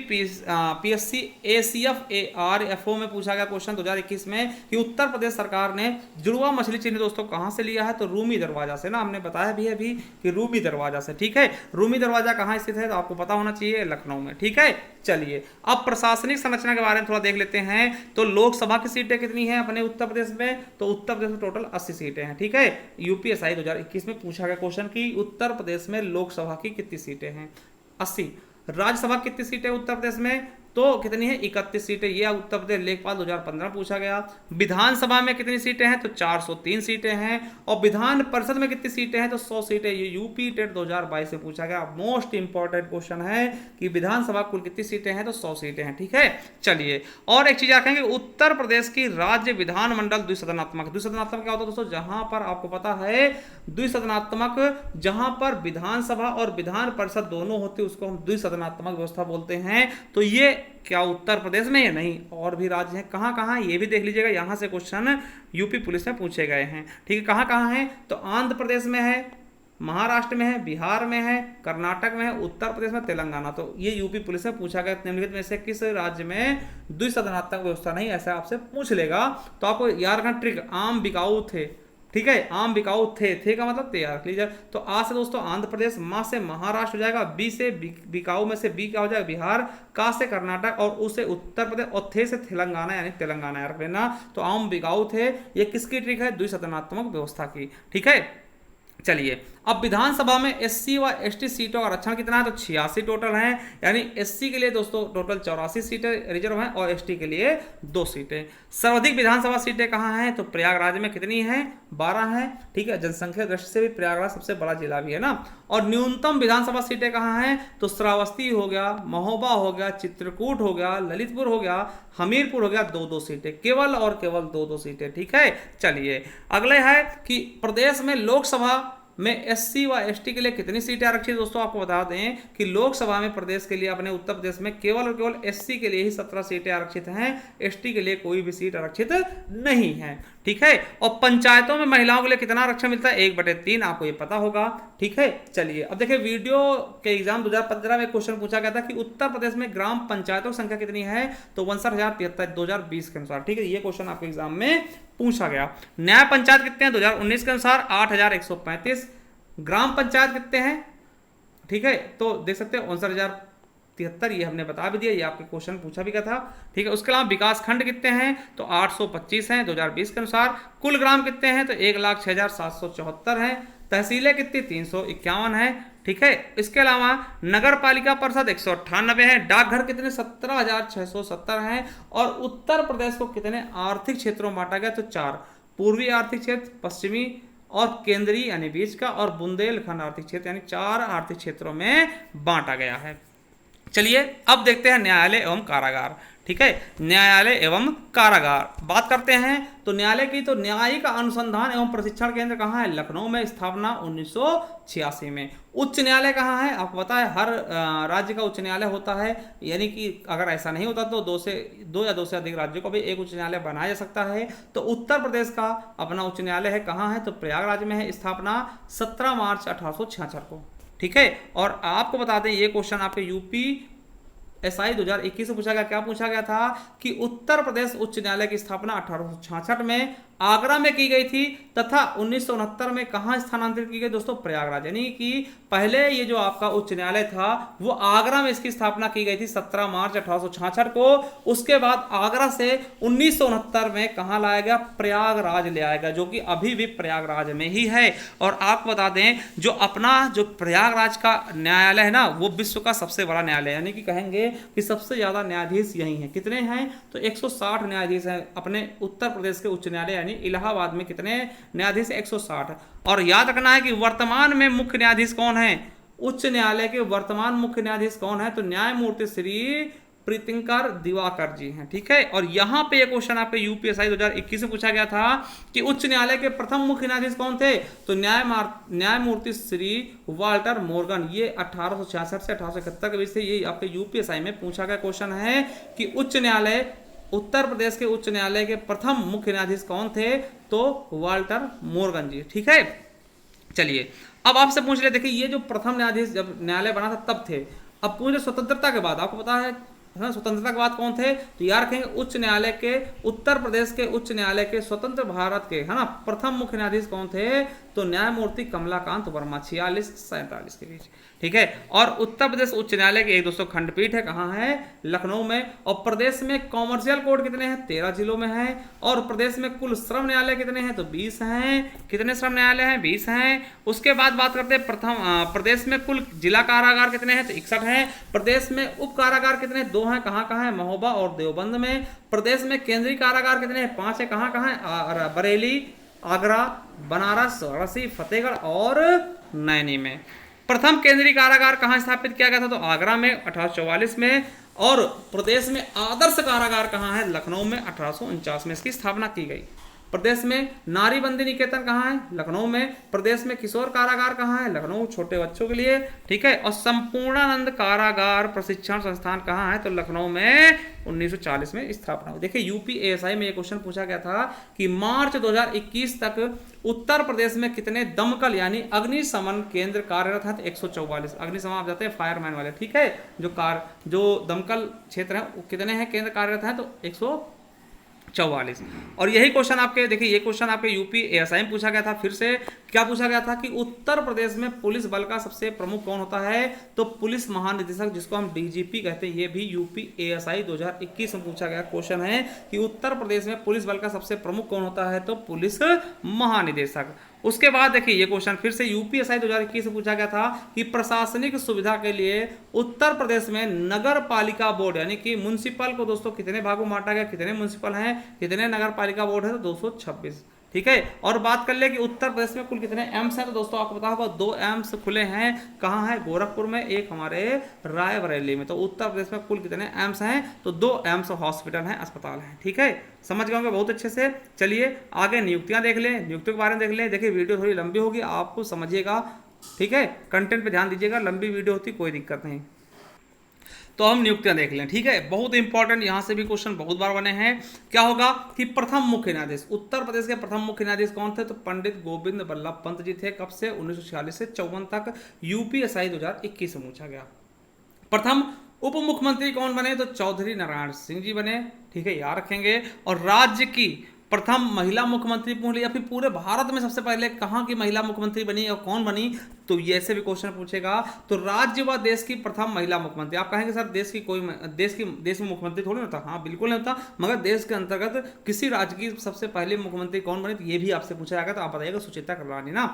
PSC ACF ARFO में पूछा गया क्वेश्चन 2021 में कि उत्तर प्रदेश सरकार ने जुड़वा मछली चिन्ह दोस्तों कहां से लिया है? तो रूमी दरवाजा से ना, हमने बताया भी है अभी कि रूमी दरवाजा से, ठीक है। रूमी दरवाजा कहां स्थित है? तो आपको पता होना चाहिए, लखनऊ में, ठीक है। चलिए अब प्रशासनिक संरचना के बारे में थोड़ा देख लेते हैं। तो लोकसभा की सीटें कितनी हैं अपने उत्तर प्रदेश में? तो उत्तर प्रदेश में टोटल 80 सीटें हैं, ठीक है। यूपीएसआई 2021 में पूछा गया क्वेश्चन कि उत्तर प्रदेश में लोकसभा की कितनी सीटें हैं? 80। राज्यसभा कितनी सीटें उत्तर प्रदेश में? तो कितनी है? 31 सीटें। ये उत्तर प्रदेश लेखपाल 2015 पूछा गया। विधानसभा में कितनी सीटें हैं? तो 403 सीटें हैं। और विधान परिषद में कितनी सीटें हैं? तो 100 सीटें। ये यूपी टेट 2022 से पूछा गया। मोस्ट इंपॉर्टेंट क्वेश्चन है कि विधानसभा कुल कितनी सीटें हैं? तो 100 सीटें हैं, ठीक है। चलिए और एक चीज आखेंगे, उत्तर प्रदेश की राज्य विधानमंडल द्विसदनात्मक। द्विसदनात्मक क्या होता है दोस्तों? जहां पर आपको पता है द्विसदनात्मक, जहां पर विधानसभा और विधान परिषद दोनों होते उसको हम द्विसदनात्मक व्यवस्था बोलते हैं। तो ये क्या उत्तर प्रदेश में है? नहीं, और भी राज्य हैं। कहां कहां ये भी देख लीजिएगा, यहां से क्वेश्चन यूपी पुलिस में पूछे गए हैं, ठीक है। कहां कहां है? तो आंध्र प्रदेश में है, महाराष्ट्र में है, बिहार में है, कर्नाटक में है, उत्तर प्रदेश में, तेलंगाना। तो ये यूपी पुलिस में पूछा गया निम्नलिखित में से किस राज्य में द्विसदनात्मक व्यवस्था नहीं, ऐसा आपसे पूछ लेगा। तो आपको याद रखना ट्रिक, आम बिकाऊ थे, ठीक है, आम बिकाऊ थे का मतलब तैयार लीजिए। तो आ से दोस्तों आंध्र प्रदेश, मा से महाराष्ट्र हो जाएगा, बी से बिकाऊ में से बी क्या हो जाएगा बिहार, का से कर्नाटक और उ से उत्तर प्रदेश और थे से तेलंगाना यानी तेलंगाना याद रखना। तो आम बिकाऊ थे, ये किसकी ट्रिक है, द्विसदनात्मक व्यवस्था की, ठीक है। चलिए अब विधानसभा में एससी व एसटी सीटों का आरक्षण कितना है, तो 86 टोटल हैं, यानी एससी के लिए दोस्तों टोटल 84 सीटें रिजर्व हैं और एसटी के लिए 2 सीटें। सर्वाधिक विधानसभा सीटें कहाँ हैं, तो प्रयागराज में कितनी हैं, 12 हैं, ठीक है। जनसंख्या दृष्टि से भी प्रयागराज सबसे बड़ा जिला भी है ना। और न्यूनतम विधानसभा सीटें कहाँ हैं, तो श्रावस्ती हो गया, महोबा हो गया, चित्रकूट हो गया, ललितपुर हो गया, हमीरपुर हो गया, 2-2 सीटें, केवल और केवल 2-2 सीटें, ठीक है। चलिए अगले है कि प्रदेश में लोकसभा में एससी व एसटी के लिए कितनी सीटें आरक्षित, दोस्तों आपको बता दें कि लोकसभा में प्रदेश के लिए अपने उत्तर प्रदेश में केवल और केवल एससी के लिए ही 17 सीटें आरक्षित हैं, एसटी के लिए कोई भी सीट आरक्षित नहीं है, ठीक है। और पंचायतों में महिलाओं के लिए कितना आरक्षण मिलता है, 1/3, आपको ये पता होगा, ठीक है। चलिए अब देखिए वीडियो के एग्जाम 2015 में क्वेश्चन पूछा गया था कि उत्तर प्रदेश में ग्राम पंचायतों की संख्या कितनी है, तो 62,073 2020 के अनुसार, ठीक है। ये क्वेश्चन आपके एग्जाम में पूछा गया। न्याय पंचायत कितने हैं 2019 के अनुसार 8,135, ग्राम पंचायत कितने हैं, ठीक है, तो देख सकते हैं 59,073, ये हमने बता भी दिया, ये आपके क्वेश्चन पूछा भी गया था, ठीक है। उसके अलावा विकास खंड कितने हैं, तो 825 हैं 2020 के अनुसार। कुल ग्राम कितने हैं, तो 1,06,774 हैं। तहसीलें कितनी 351 है, ठीक है। इसके अलावा नगर पालिका परिषद 198 है। डाकघर कितने 17,670 हैं। और उत्तर प्रदेश को कितने आर्थिक क्षेत्रों में बांटा गया, तो 4, पूर्वी आर्थिक क्षेत्र, पश्चिमी और केंद्रीय यानी बीच का, और बुंदेलखंड आर्थिक क्षेत्र यानी 4 आर्थिक क्षेत्रों में बांटा गया है। चलिए अब देखते हैं न्यायालय एवं कारागार, ठीक है। न्यायालय एवं कारागार बात करते हैं तो न्यायालय की, तो न्यायिक अनुसंधान एवं प्रशिक्षण केंद्र कहाँ है, लखनऊ में, स्थापना 1986 में। उच्च न्यायालय कहाँ है, आपको पता है हर राज्य का उच्च न्यायालय होता है, यानी कि अगर ऐसा नहीं होता तो 2 या 2 से अधिक राज्यों को भी एक उच्च न्यायालय बनाया जा सकता है। तो उत्तर प्रदेश का अपना उच्च न्यायालय है, कहाँ है, तो प्रयागराज में है, स्थापना 17 मार्च 1866 को, ठीक है। और आपको बता दें ये क्वेश्चन आपके यूपी एसआई 2021 से पूछा गया। क्या पूछा गया था कि उत्तर प्रदेश उच्च न्यायालय की स्थापना 1866 में आगरा में की गई थी तथा 1969 में कहां स्थानांतरित की गई, दोस्तों प्रयागराज। यानी कि पहले ये जो आपका उच्च न्यायालय था वो आगरा में इसकी स्थापना की गई थी 17 मार्च 1866 को। उसके बाद आगरा से 1969 में कहां लाया गया, प्रयागराज ले आया गया, जो कि अभी भी प्रयागराज में ही है। और आपको बता दें जो अपना जो प्रयागराज का न्यायालय है ना वो विश्व का सबसे बड़ा न्यायालय, यानी कि कहेंगे कि सबसे ज्यादा न्यायाधीश यही हैं। कितने हैं, तो 160 न्यायाधीश हैं अपने उत्तर प्रदेश के उच्च न्यायालय यानी इलाहाबाद में। कितने न्यायाधीश, 160। और याद रखना है कि वर्तमान में मुख्य न्यायाधीश कौन है, उच्च न्यायालय के वर्तमान मुख्य न्यायाधीश कौन है, तो न्यायमूर्ति श्री प्रीतिंकर दिवाकर जी हैं, ठीक है। और यहां पे एक क्वेश्चन आपके यूपीएसआई 2021 में पूछा गया था कि उच्च न्यायालय के प्रथम मुख्य न्यायाधीश कौन थे, तो न्यायमूर्ति श्री वाल्टर मोर्गन। ये 1866 से 1871 के बीच से ये आपके यूपीएसआई में पूछा गया क्वेश्चन है कि उच्च न्यायालय उत्तर प्रदेश के उच्च न्यायालय के प्रथम मुख्य न्यायाधीश कौन थे, तो वाल्टर मोर्गन जी, ठीक है। चलिए अब आपसे पूछ ले, देखिए ये जो प्रथम न्यायाधीश जब न्यायालय बना था तब थे, अब पूछे स्वतंत्रता के बाद, आपको पता है स्वतंत्रता के बाद कौन थे, तो यार रखेंगे उच्च न्यायालय के, उत्तर प्रदेश के उच्च न्यायालय के स्वतंत्र भारत के, है ना, प्रथम मुख्य न्यायाधीश कौन थे, तो न्यायमूर्ति कमलाकांत वर्मा 46-47 के बीच, ठीक है। और उत्तर प्रदेश उच्च न्यायालय के एक दोस्तों खंडपीठ है, कहाँ है, लखनऊ में। और प्रदेश में कॉमर्शियल कोर्ट कितने हैं, 13 जिलों में है। और प्रदेश में कुल श्रम न्यायालय कितने हैं, तो 20 हैं। कितने श्रम न्यायालय हैं, 20 हैं। उसके बाद बात करते हैं प्रदेश में कुल जिला कारागार कितने हैं, तो 61 हैं। प्रदेश में उप कारागार कितने, 2 हैं, कहाँ कहाँ है, महोबा और देवबंद में। प्रदेश में केंद्रीय कारागार कितने हैं, 5 है, कहाँ कहाँ है, बरेली, आगरा, बनारस, वाराणसी, फतेहगढ़ और नैनी में। प्रथम केंद्रीय कारागार कहाँ स्थापित किया गया था, तो आगरा में 1844 में। और प्रदेश में आदर्श कारागार कहाँ है, लखनऊ में 1849 में इसकी स्थापना की गई, प्रदेश में नारी बंदी निकेतन कहाँ है? लखनऊ में। प्रदेश में किशोर कारागार कहाँ है? लखनऊ, छोटे बच्चों के लिए, ठीक है। और संपूर्णानंद कारागार प्रशिक्षण संस्थान कहाँ है? तो लखनऊ में 1940 में स्थापना हुई। देखिए यूपी एएसआई में ये क्वेश्चन पूछा गया था कि मार्च 2021 तक उत्तर प्रदेश में कितने दमकल यानी अग्निशमन केंद्र कार्यरत है? तो 144। अग्निशमन आप जाते हैं फायरमैन वाले, ठीक है, जो दमकल क्षेत्र है वो कितने हैं केंद्र कार्यरत है? तो 144। और यही क्वेश्चन आपके, देखिए ये क्वेश्चन आपके यूपी एएसआई में पूछा गया था। फिर से क्या पूछा गया था कि उत्तर प्रदेश में पुलिस बल का सबसे प्रमुख कौन होता है? तो पुलिस महानिदेशक, जिसको हम डीजीपी कहते हैं। ये भी यूपी एएसआई 2021 में पूछा गया क्वेश्चन है कि उत्तर प्रदेश में पुलिस बल का सबसे प्रमुख कौन होता है? तो पुलिस महानिदेशक। उसके बाद देखिए ये क्वेश्चन फिर से यूपीएसआई 2021 से पूछा गया था कि प्रशासनिक सुविधा के लिए उत्तर प्रदेश में नगर पालिका बोर्ड यानी कि म्युनिसिपल को दोस्तों कितने भागों में बांटा गया? कितने म्युनिसिपल हैं, कितने नगर पालिका बोर्ड है? तो 226, ठीक है। और बात कर ले कि उत्तर प्रदेश में कुल कितने एम्स हैं? तो दोस्तों आपको पता होगा 2 एम्स खुले हैं। कहाँ है? गोरखपुर में, एक हमारे रायबरेली में। तो उत्तर प्रदेश में कुल कितने एम्स हैं? तो 2 एम्स हॉस्पिटल हैं, अस्पताल हैं, ठीक है। समझ गए होंगे बहुत अच्छे से। चलिए आगे नियुक्तियां देख लें, नियुक्तियों के बारे में देख लें। देखिए वीडियो थोड़ी लंबी होगी, आपको समझिएगा, ठीक है, कंटेंट पे ध्यान दीजिएगा। लंबी वीडियो होती कोई दिक्कत नहीं। तो हम नियुक्तियां देख लें, ठीक है। बहुत इंपॉर्टेंट, यहां से भी क्वेश्चन बहुत बार बने हैं। क्या होगा कि प्रथम मुख्य न्यायाधीश, उत्तर प्रदेश के प्रथम मुख्य न्यायाधीश कौन थे? तो पंडित गोविंद बल्लभ पंत जी थे। कब से? 1946 से 54 तक। यूपीएसआई 2021 में पूछा गया। प्रथम उप मुख्यमंत्री कौन बने? तो चौधरी नारायण सिंह जी बने, ठीक है, याद रखेंगे। और राज्य की प्रथम महिला मुख्यमंत्री पूछ लिया, फिर पूरे भारत में सबसे पहले कहाँ की महिला मुख्यमंत्री बनी और कौन बनी? तो ये ऐसे भी क्वेश्चन पूछेगा। तो राज्य व देश की प्रथम महिला मुख्यमंत्री, आप कहेंगे सर देश में मुख्यमंत्री थोड़ी होता? हाँ बिल्कुल नहीं होता, मगर देश के अंतर्गत किसी राज्य की सबसे पहले मुख्यमंत्री कौन बनी? तो ये भी आपसे पूछा जाएगा। तो आप बताइएगा सुचेता कृपलानी ना।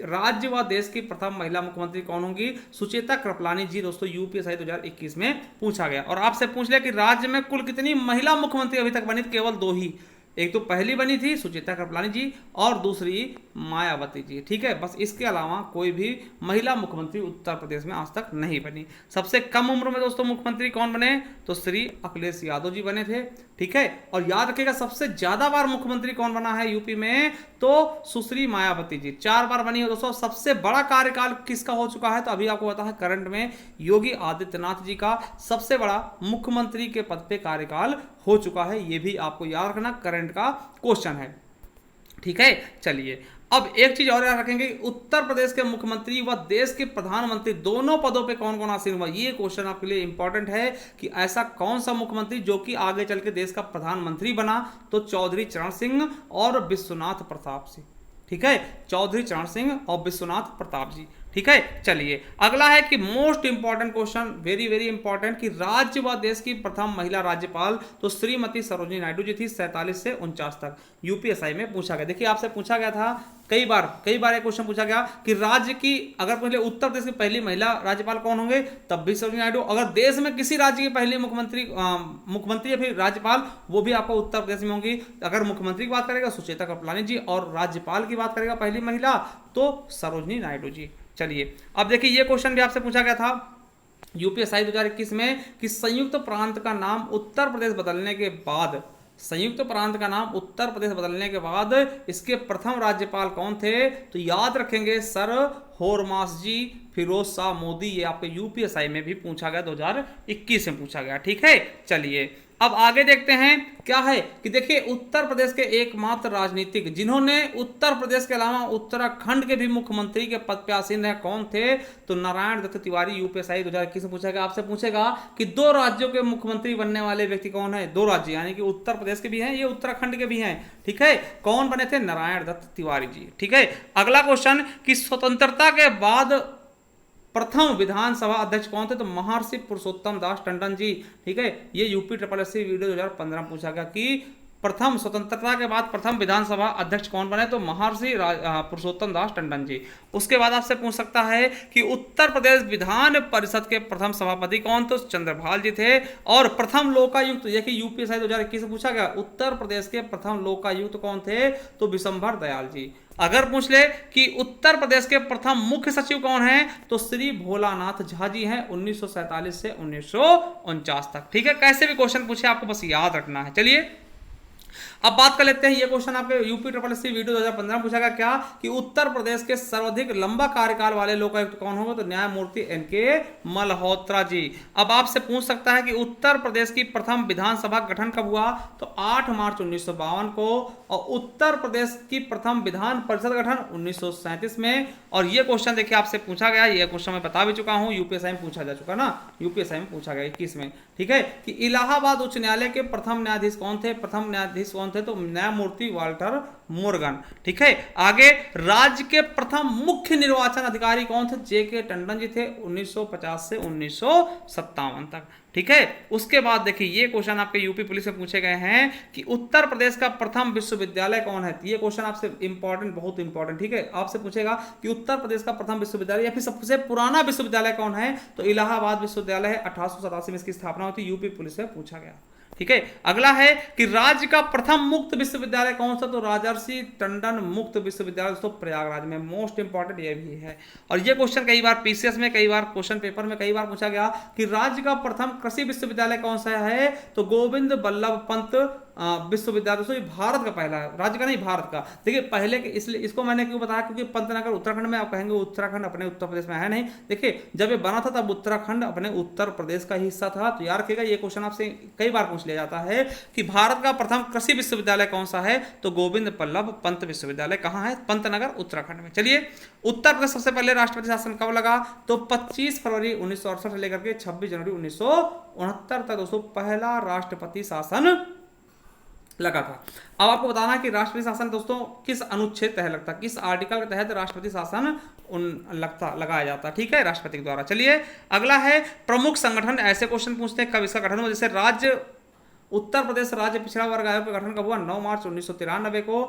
राज्य व देश की प्रथम महिला मुख्यमंत्री कौन होंगी? सुचेता कृपलानी जी दोस्तों, यूपीएसआई 2021 में पूछा गया। और आपसे पूछ लिया कि राज्य में कुल कितनी महिला मुख्यमंत्री अभी तक बनी? केवल 2 ही। एक तो पहली बनी थी सुचेता कृपलानी जी और दूसरी मायावती जी, ठीक है। बस इसके अलावा कोई भी महिला मुख्यमंत्री उत्तर प्रदेश में आज तक नहीं बनी। सबसे कम उम्र में दोस्तों मुख्यमंत्री कौन बने? तो श्री अखिलेश यादव जी बने थे, ठीक है। और याद रखिएगा सबसे ज्यादा बार मुख्यमंत्री कौन बना है यूपी में? तो सुश्री मायावती जी 4 बार बनी है दोस्तों। सबसे बड़ा कार्यकाल किसका हो चुका है? तो अभी आपको पता है करंट में योगी आदित्यनाथ जी का सबसे बड़ा मुख्यमंत्री के पद पे कार्यकाल हो चुका है। ये भी आपको याद रखना, करंट का क्वेश्चन है, ठीक है। चलिए अब एक चीज और याद रखेंगे, उत्तर प्रदेश के मुख्यमंत्री व देश के प्रधानमंत्री दोनों पदों पे कौन कौन आसीन हुआ? ये क्वेश्चन आपके लिए इंपॉर्टेंट है कि ऐसा कौन सा मुख्यमंत्री जो कि आगे चल के देश का प्रधानमंत्री बना? तो चौधरी चरण सिंह और विश्वनाथ प्रताप सिंह, ठीक है। चौधरी चरण सिंह और विश्वनाथ प्रताप जी, ठीक है। चलिए अगला है कि most important question, very very important, कि राज्य व देश की प्रथम महिला राज्यपाल तो श्रीमती सरोजिनी नायडू जी थी 47 से 49 तक। यूपीएसआई में पूछा गया। देखिए आपसे पूछा गया था कई बार एक क्वेश्चन पूछा गया कि राज्य की, अगर पूछ ले उत्तर प्रदेश की पहली महिला राज्यपाल कौन होंगे? तब भी सरोजिनी नायडू। अगर देश में किसी राज्य की पहली मुख्यमंत्री या फिर राज्यपाल, वो भी आपको उत्तर प्रदेश में होंगी। अगर मुख्यमंत्री की बात करेगा सुचेता कृपलानी जी और राज्यपाल की बात करेगा पहली महिला तो सरोजिनी नायडू जी। चलिए अब देखिए ये क्वेश्चन भी आपसे पूछा गया था यूपीएसआई 2021 में कि संयुक्त प्रांत का नाम उत्तर प्रदेश बदलने के बाद, संयुक्त प्रांत का नाम उत्तर प्रदेश बदलने के बाद इसके प्रथम राज्यपाल कौन थे? तो याद रखेंगे सर होरमास जी, फिरोज शाह मोदी। ये आपके यूपीएसआई में भी पूछा गया, 2021 में पूछा गया, ठीक है। चलिए अब आगे देखते हैं क्या है कि देखिए उत्तर प्रदेश के एकमात्र राजनीतिक जिन्होंने उत्तर प्रदेश के अलावा उत्तराखंड के भी मुख्यमंत्री के पद पे आसीन रहे कौन थे? तो नारायण दत्त तिवारी। यूपीएसआई 2021 में पूछा गया। आपसे पूछेगा कि 2 राज्यों के मुख्यमंत्री बनने वाले व्यक्ति कौन है? 2 राज्य यानी कि उत्तर प्रदेश के भी हैं, ये उत्तराखंड के भी हैं, ठीक है। कौन बने थे? नारायण दत्त तिवारी जी, ठीक है। अगला क्वेश्चन कि स्वतंत्रता के बाद प्रथम विधानसभा अध्यक्ष कौन थे? तो महर्षि पुरुषोत्तम दास टंडन जी, ठीक है। ये यूपी SSC वीडियो 2015 में पूछा गया कि प्रथम स्वतंत्रता के बाद प्रथम विधानसभा अध्यक्ष कौन बने? तो महर्षि पुरुषोत्तम दास टंडन जी। उसके बाद आपसे पूछ सकता है कि उत्तर प्रदेश विधान परिषद के प्रथम सभापति कौन? तो चंद्रभाल जी थे। और प्रथम लोकायुक्त, देखिए यूपीएसआई 2021 से पूछा गया, उत्तर प्रदेश के प्रथम लोकायुक्त कौन थे? तो विशंभर दयाल जी। अगर पूछ ले कि उत्तर प्रदेश के प्रथम मुख्य सचिव कौन है? तो श्री भोलानाथ झा जी हैं, 1947 से 1949 तक, ठीक है। कैसे भी क्वेश्चन पूछे आपको बस याद रखना है। चलिए अब बात कर लेते हैं, ये क्वेश्चन आपके यूपी ट्रिपल एससी वीडियो 2015 में पूछा गया क्या कि उत्तर प्रदेश के सर्वाधिक लंबा कार्यकाल वाले लोकायुक्त कौन होंगे, तो न्यायमूर्ति एनके मल्होत्रा जी। अब आपसे पूछ सकता है कि उत्तर प्रदेश की प्रथम विधानसभा गठन कब हुआ, तो 8 मार्च 1952 को, और उत्तर प्रदेश की प्रथम विधान परिषद गठन 1937 में। और ये क्वेश्चन देखिए आपसे पूछा गया, ये क्वेश्चन मैं बता भी चुका हूं, यूपीएसआई में पूछा जा चुका ना, यूपीएसआई में पूछा गया 21 में, ठीक है, कि इलाहाबाद उच्च न्यायालय के प्रथम न्यायाधीश कौन थे, प्रथम न्यायाधीश कौन थे, तो न्यायमूर्ति वाल्टर मोर्गन, ठीक है। आगे राज्य के प्रथम मुख्य निर्वाचन अधिकारी कौन थे, जेके टंडन जी थे 1950 से 1957 तक, ठीक है। उसके बाद देखिए ये क्वेश्चन आपके यूपी पुलिस से पूछे गए हैं कि उत्तर प्रदेश का प्रथम विश्वविद्यालय कौन है, ये क्वेश्चन आपसे इंपॉर्टेंट, बहुत इंपॉर्टेंट, ठीक है। आपसे पूछेगा कि उत्तर प्रदेश का प्रथम विश्वविद्यालय या फिर सबसे पुराना विश्वविद्यालय कौन है, तो इलाहाबाद विश्वविद्यालय है, 1887 में इसकी स्थापना हुई थी, यूपी पुलिस से पूछा गया, ठीक है। अगला है कि राज्य का प्रथम मुक्त विश्वविद्यालय कौन सा, तो राजर्षि टंडन मुक्त विश्वविद्यालय दोस्तों प्रयागराज में, मोस्ट इंपॉर्टेंट ये भी है। और ये क्वेश्चन कई बार पीसीएस में, कई बार क्वेश्चन पेपर में कई बार पूछा गया कि राज्य का प्रथम कृषि विश्वविद्यालय कौन सा है, तो गोविंद बल्लभ पंत विश्वविद्यालय दोस्तों, ये भारत का पहला है, राज्य का नहीं भारत का। देखिए पहले के, इसलिए इसको मैंने क्यों बताया, क्योंकि पंतनगर उत्तराखंड में, आप कहेंगे उत्तराखंड अपने उत्तर प्रदेश में है नहीं, देखिए जब ये बना था तब उत्तराखंड अपने उत्तर प्रदेश का हिस्सा था। तो याद रखिएगा ये क्वेश्चन आपसे कई बार पूछ लिया जाता है कि भारत का प्रथम कृषि विश्वविद्यालय कौन सा है, तो गोविंद बल्लभ पंत विश्वविद्यालय कहाँ है, पंतनगर उत्तराखंड में। चलिए उत्तर प्रदेश सबसे पहले राष्ट्रपति शासन कब लगा, तो 25 फरवरी 1968 से लेकर के 26 जनवरी 1969 तक दोस्तों पहला राष्ट्रपति शासन लगा था। अब आपको बताना है कि राष्ट्रपति शासन दोस्तों किस अनुच्छेद तहत लगता है, किस आर्टिकल के तहत राष्ट्रपति शासन लगाया जाता है, ठीक है, राष्ट्रपति के द्वारा। चलिए अगला है प्रमुख संगठन, ऐसे क्वेश्चन पूछते हैं कब इसका गठन हुआ, जैसे राज्य उत्तर प्रदेश राज्य पिछड़ा वर्ग आयोग का गठन कब हुआ, 9 मार्च 1993 को,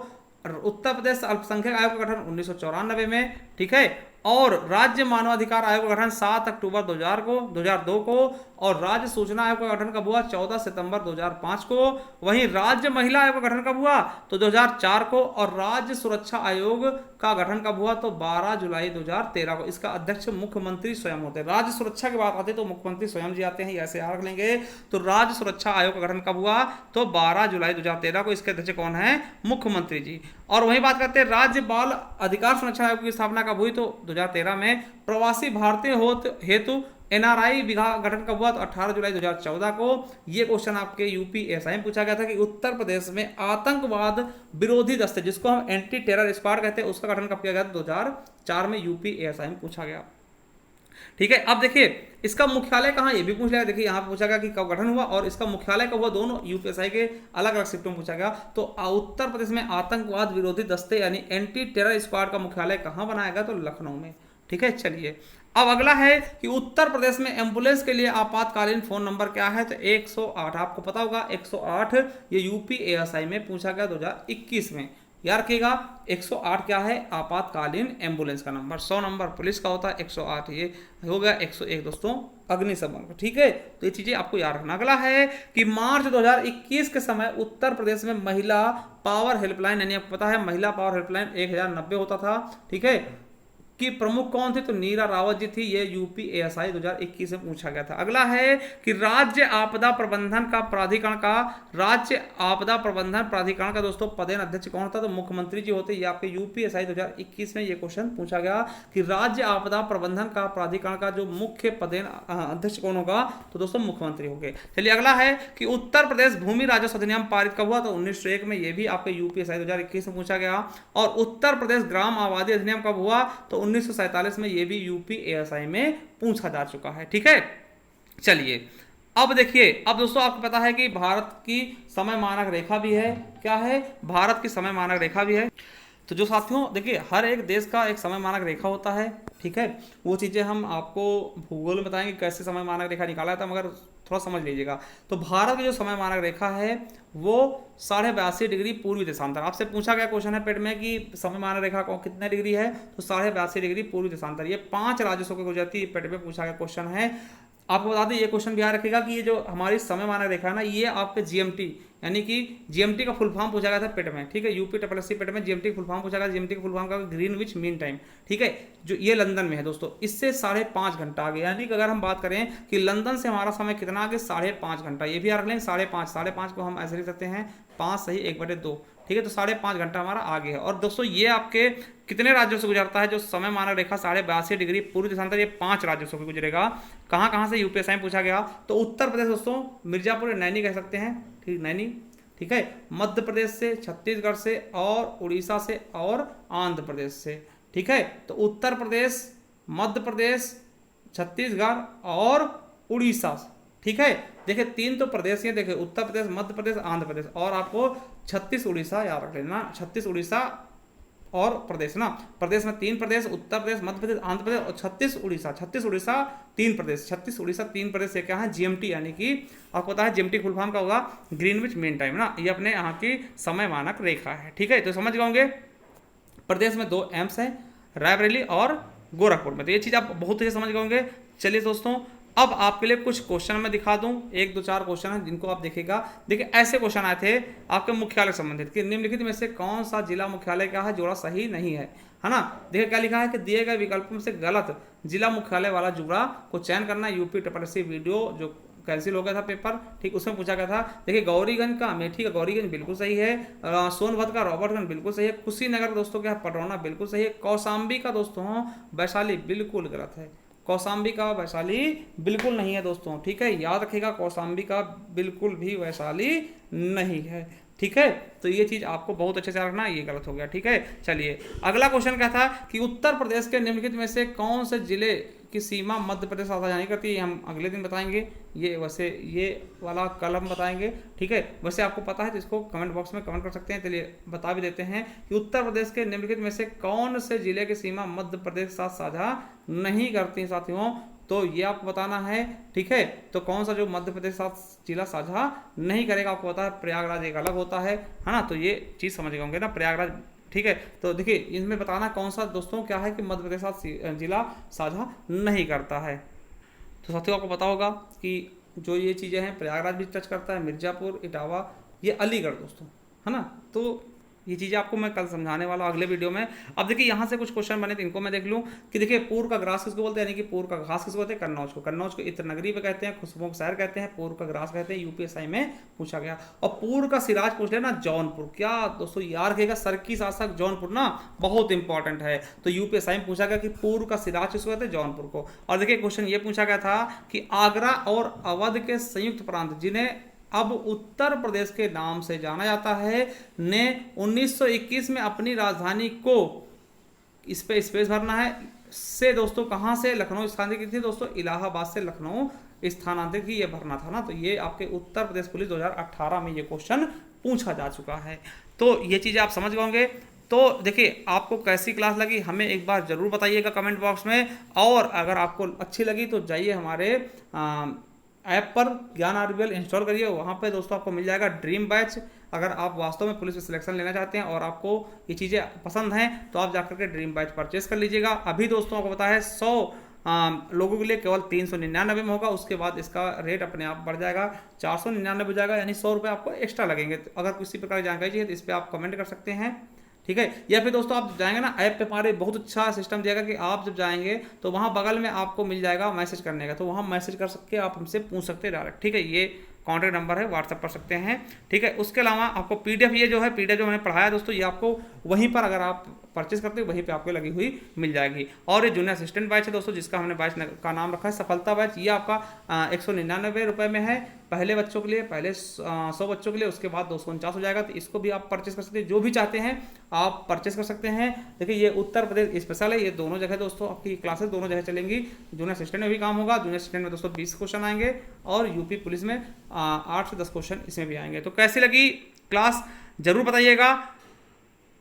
उत्तर प्रदेश अल्पसंख्यक आयोग का गठन 1994 में, ठीक है, और राज्य मानवाधिकार आयोग का गठन 7 अक्टूबर 2002 को, और राज्य सूचना आयोग का गठन कब हुआ, 14 सितंबर 2005 को। वहीं राज्य महिला आयोग का गठन कब हुआ, तो 2004 को, और राज्य सुरक्षा आयोग का गठन कब हुआ, तो 12 जुलाई 2013 को। इसका अध्यक्ष मुख्यमंत्री स्वयं होते हैं। राज्य सुरक्षा की बात आती है तो मुख्यमंत्री स्वयं जी आते हैं, ऐसे याद रख लेंगे। तो राज्य सुरक्षा आयोग का गठन कब हुआ, तो 12 जुलाई 2013 को। इसके अध्यक्ष कौन है, मुख्यमंत्री जी। और वही बात करते हैं राज्य बाल अधिकार संरक्षण आयोग की स्थापना कब हुई, तो 2013 में। प्रवासी भारतीय हेतु एनआरआई विभाग गठन कब हुआ, तो 18 जुलाई 2014 को। ये क्वेश्चन आपके यूपीएसआई में पूछा गया था कि उत्तर प्रदेश में आतंकवाद विरोधी दस्ते, जिसको हम एंटी टेरर स्क्वाड कहते हैं, उसका गठन कब किया गया, 2004 में यूपीएसआई में पूछा गया, ठीक है। अब देखिए इसका मुख्यालय कहाँ, ये भी पूछ लिया। देखिए यहाँ पे पूछा गया कि कब गठन हुआ और इसका मुख्यालय कब हुआ, दोनों यूपीएसआई के अलग अलग शिफ्टों में पूछा गया। तो उत्तर प्रदेश में आतंकवाद विरोधी दस्ते यानी एंटी टेरर स्क्वाड का मुख्यालय कहाँ बनाया गया, तो लखनऊ में, ठीक है। चलिए अब अगला है कि उत्तर प्रदेश में एम्बुलेंस के लिए आपातकालीन फोन नंबर क्या है, तो 108, आपको पता होगा 108, ये यूपीएसआई में पूछा गया 2021 में। याद रखिएगा 108 क्या है, आपातकालीन एम्बुलेंस का नंबर। 100 नंबर पुलिस का होता है, 108 ये हो गया, 101 दोस्तों अग्निशमन का, ठीक है। तो ये चीजें आपको याद रखना। अगला है कि मार्च 2021 के समय उत्तर प्रदेश में महिला पावर हेल्पलाइन, यानी आपको पता है महिला पावर हेल्पलाइन 1090 होता था, ठीक है, कि प्रमुख कौन थे, तो नीरा रावत जी थी। ये यूपीएसआई 2021 में पूछा गया था। अगला है कि राज्य आपदा प्रबंधन प्राधिकरण का दोस्तों पदेन अध्यक्ष कौन होता, तो मुख्यमंत्री जी होते। ये आपके यूपीएसआई 2021 में ये क्वेश्चन पूछा गया कि राज्य आपदा प्रबंधन का प्राधिकरण का जो मुख्य पदेन अध्यक्ष कौन होगा, तो दोस्तों मुख्यमंत्री होंगे। चलिए अगला है कि उत्तर प्रदेश भूमि राजस्व अधिनियम पारित कब हुआ, तो 1901 में। ये भी आपके यूपीएसआई 2021 में पूछा गया। और उत्तर प्रदेश ग्राम आबादी अधिनियम कब हुआ, तो 1947 में। ये भी यूपीएसआई में पूछा जा चुका है, ठीक है। चलिए अब देखिए, अब दोस्तों आपको पता है कि भारत की समय मानक रेखा भी है, क्या है, भारत की समय मानक रेखा भी है। तो जो साथियों देखिए हर एक देश का एक समय मानक रेखा होता है, ठीक है। वो चीज़ें हम आपको भूगोल में बताएंगे कैसे समय मानक रेखा निकाला था, मगर थोड़ा समझ लीजिएगा। तो भारत की जो समय मानक रेखा है वो 82.5 डिग्री पूर्वी देशांतर। आपसे पूछा गया क्वेश्चन है पेट में कि समय मानक रेखा को कितने डिग्री है, तो 82.5 डिग्री पूर्वी देशांतर। ये 5 राज्यों को गुजरती है, पेट में पूछा गया क्वेश्चन है। आपको बता दें ये क्वेश्चन भी याद रखिएगा कि ये जो हमारी समय मानक रेखा है ना, ये आपके जीएमटी यानी कि जीएमटी का फुल फॉर्म पूछा गया था पेट में, ठीक है, यूपी SSC पेट में जीएमटी का फुल फॉर्म पूछा गया, जीएमटी का फुल फॉर्म का ग्रीनविच मीन टाइम, ठीक है, जो ये लंदन में है दोस्तों, इससे 5.5 घंटा आगे, यानी कि अगर हम बात करें कि लंदन से हमारा समय कितना आगे, 5.5 घंटा, ये भी रख लें 5.5 को हम ऐसे लिख सकते हैं 5 सही 1/2, ठीक है, तो 5.5 घंटा हमारा आगे है। और दोस्तों ये आपके कितने राज्यों से गुजरता है, जो समय मानक रेखा 82.5 डिग्री पूर्व दिशांतर, ये 5 राज्यों से गुजरेगा। कहाँ कहाँ से यूपीएसआई में पूछा गया, तो उत्तर प्रदेश दोस्तों, मिर्जापुर नैनी कह सकते हैं, ठीक, नैनी, ठीक है, मध्य प्रदेश से, छत्तीसगढ़ से और उड़ीसा से और आंध्र प्रदेश से, ठीक है, तो उत्तर प्रदेश, मध्य प्रदेश, छत्तीसगढ़ और उड़ीसा, ठीक है, देखिए 3 तो प्रदेश हैं, देखिए उत्तर प्रदेश, मध्य प्रदेश, आंध्र प्रदेश, और आपको 36 उड़ीसा याद रख लेना, 36 उड़ीसा और प्रदेश ना, प्रदेश में 3 प्रदेश, उत्तर प्रदेश, मध्य प्रदेश, आंध्र प्रदेश और 36 उड़ीसा, 36 उड़ीसा 3 प्रदेश, 36 उड़ीसा 3 प्रदेश से क्या है जीएमटी, यानी कि आपको पता है जीएमटी फुल फॉर्म का होगा ग्रीनविच मीन टाइम ना, ये अपने यहाँ की समय मानक रेखा है, ठीक है, तो समझ गए होंगे। प्रदेश में 2 एम्स हैं, रायबरेली और गोरखपुर में, तो ये चीज़ आप बहुत ही समझ गए होंगे। चलिए दोस्तों, अब आपके लिए कुछ क्वेश्चन मैं दिखा दूं, 1 2 4 क्वेश्चन हैं जिनको आप देखिएगा। देखिए ऐसे क्वेश्चन आए थे आपके मुख्यालय से संबंधित कि निम्नलिखित में से कौन सा जिला मुख्यालय क्या है, जोड़ा सही नहीं है ना। देखिए क्या लिखा है कि दिए गए विकल्पों में से गलत जिला मुख्यालय वाला जोड़ा को चयन करना। यूपी SSC वीडियो जो कैंसिल हो गया था पेपर, ठीक, उसमें पूछा गया था। देखिए गौरीगंज का, अमेठी का गौरीगंज बिल्कुल सही है, सोनभद्र का रॉबर्टगंज बिल्कुल सही है, कुशीनगर दोस्तों क्या पटरौना बिल्कुल सही है, कौशाम्बी का दोस्तों वैशाली बिल्कुल गलत है, कौशाम्बी का वैशाली बिल्कुल नहीं है दोस्तों, ठीक है, याद रखिएगा कौशाम्बी का बिल्कुल भी वैशाली नहीं है, ठीक है, तो ये चीज आपको बहुत अच्छे से रखना, ये गलत हो गया, ठीक है। चलिए अगला क्वेश्चन क्या था कि उत्तर प्रदेश के निम्नलिखित में से कौन से जिले की सीमा मध्य प्रदेश साझा नहीं करती है, हम अगले दिन बताएंगे, ये वैसे ये वाला कल हम बताएंगे, ठीक है, वैसे आपको पता है तो इसको कमेंट बॉक्स में कमेंट कर सकते हैं। चलिए बता भी देते हैं कि उत्तर प्रदेश के निम्नलिखित में से कौन से जिले की सीमा मध्य प्रदेश के साथ साझा नहीं करती साथियों, तो ये आपको बताना है, ठीक है, तो कौन सा जो मध्य प्रदेश के साथ जिला साझा नहीं करेगा, आपको पता है प्रयागराज एक अलग होता है ना, तो ये चीज़ समझ गए होंगे ना, प्रयागराज, ठीक है, तो देखिए इनमें बताना कौन सा दोस्तों क्या है कि मध्य प्रदेश के साथ जिला साझा नहीं करता है। तो साथियों आपको पता होगा कि जो ये चीज़ें हैं प्रयागराज भी टच करता है, मिर्जापुर, इटावा, ये अलीगढ़ दोस्तों, है ना, तो ये चीज़ें आपको मैं कल समझाने वाला अगले वीडियो में। अब देखिए यहाँ से कुछ क्वेश्चन बने थे, इनको मैं देख लूँ कि देखिए पूर्व का ग्रास किसको बोलते हैं, यानी कि पूर्व का घास किसको बोलते हैं, कन्नौज को, कन्नौज को इत्र नगरी पे कहते हैं, खुशबुओं का शहर कहते हैं, पूर्व का ग्रास कहते हैं, यूपीएसआई में पूछा गया। और पूर्व का सिराज पूछ लेना जौनपुर, क्या दोस्तों याद रखिएगा सरकी शासक जौनपुर ना बहुत इंपॉर्टेंट है, तो यूपीएसआई में पूछा गया कि पूर्व का सिराज किसको कहते हैं, जौनपुर को। और देखिए क्वेश्चन ये पूछा गया था कि आगरा और अवध के संयुक्त प्रांत जिन्हें अब उत्तर प्रदेश के नाम से जाना जाता है ने 1921 में अपनी राजधानी को, इस पे स्पेस भरना है, से दोस्तों कहाँ से, लखनऊ स्थानांतरित की थी दोस्तों, इलाहाबाद से लखनऊ स्थानांतरित की, ये भरना था ना, तो ये आपके उत्तर प्रदेश पुलिस 2018 में ये क्वेश्चन पूछा जा चुका है। तो ये चीज़ें आप समझ गए होंगे। तो देखिए आपको कैसी क्लास लगी हमें एक बार ज़रूर बताइएगा कमेंट बॉक्स में, और अगर आपको अच्छी लगी तो जाइए हमारे ऐप पर ज्ञान RBL इंस्टॉल करिए, वहाँ पे दोस्तों आपको मिल जाएगा ड्रीम बैच। अगर आप वास्तव में पुलिस में सिलेक्शन लेना चाहते हैं और आपको ये चीज़ें पसंद हैं तो आप जाकर के ड्रीम बैच परचेस कर लीजिएगा। अभी दोस्तों आपको पता है 100 लोगों के लिए केवल 399 में होगा, उसके बाद इसका रेट अपने आप बढ़ जाएगा 499 हो जाएगा, यानी 100 रुपये आपको एक्स्ट्रा लगेंगे। तो अगर किसी प्रकार की जानकारी चाहिए तो इस पर आप कमेंट कर सकते हैं, ठीक है, या फिर दोस्तों आप जाएंगे ना ऐप पे, हमारे बहुत अच्छा सिस्टम दिएगा कि आप जब जाएंगे तो वहाँ बगल में आपको मिल जाएगा मैसेज करने का, तो वहाँ मैसेज कर सकते हैं, आप हमसे पूछ सकते हैं डायरेक्ट, ठीक है, ये कॉन्टैक्ट नंबर है, व्हाट्सएप कर सकते हैं, ठीक है। उसके अलावा आपको PDF ये जो है PDF जो मैंने पढ़ाया दोस्तों, ये आपको वहीं पर अगर आप परचेस करते हो वहीं पे आपको लगी हुई मिल जाएगी। और ये जूनियर असिस्टेंट बैच है दोस्तों, जिसका हमने बैच का नाम रखा है सफलता बैच, ये आपका 199 रुपये में है पहले बच्चों के लिए, पहले 100 बच्चों के लिए, उसके बाद 249 हो जाएगा, तो इसको भी आप परचेस कर सकते हैं, जो भी चाहते हैं आप परचेस कर सकते हैं। देखिए ये उत्तर प्रदेश स्पेशल है, ये दोनों जगह दोस्तों आपकी क्लासेस दोनों जगह चलेंगी, जूनियर असिस्टेंट में भी काम होगा, जूनियर असिस्टेंट में दोस्तों 20 क्वेश्चन आएंगे और यूपी पुलिस में 8 से 10 क्वेश्चन इसमें भी आएंगे। तो कैसी लगी क्लास जरूर बताइएगा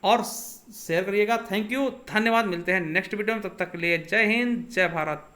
और शेयर करिएगा। थैंक यू, धन्यवाद, मिलते हैं नेक्स्ट वीडियो में, तब तक के लिए जय हिंद जय भारत।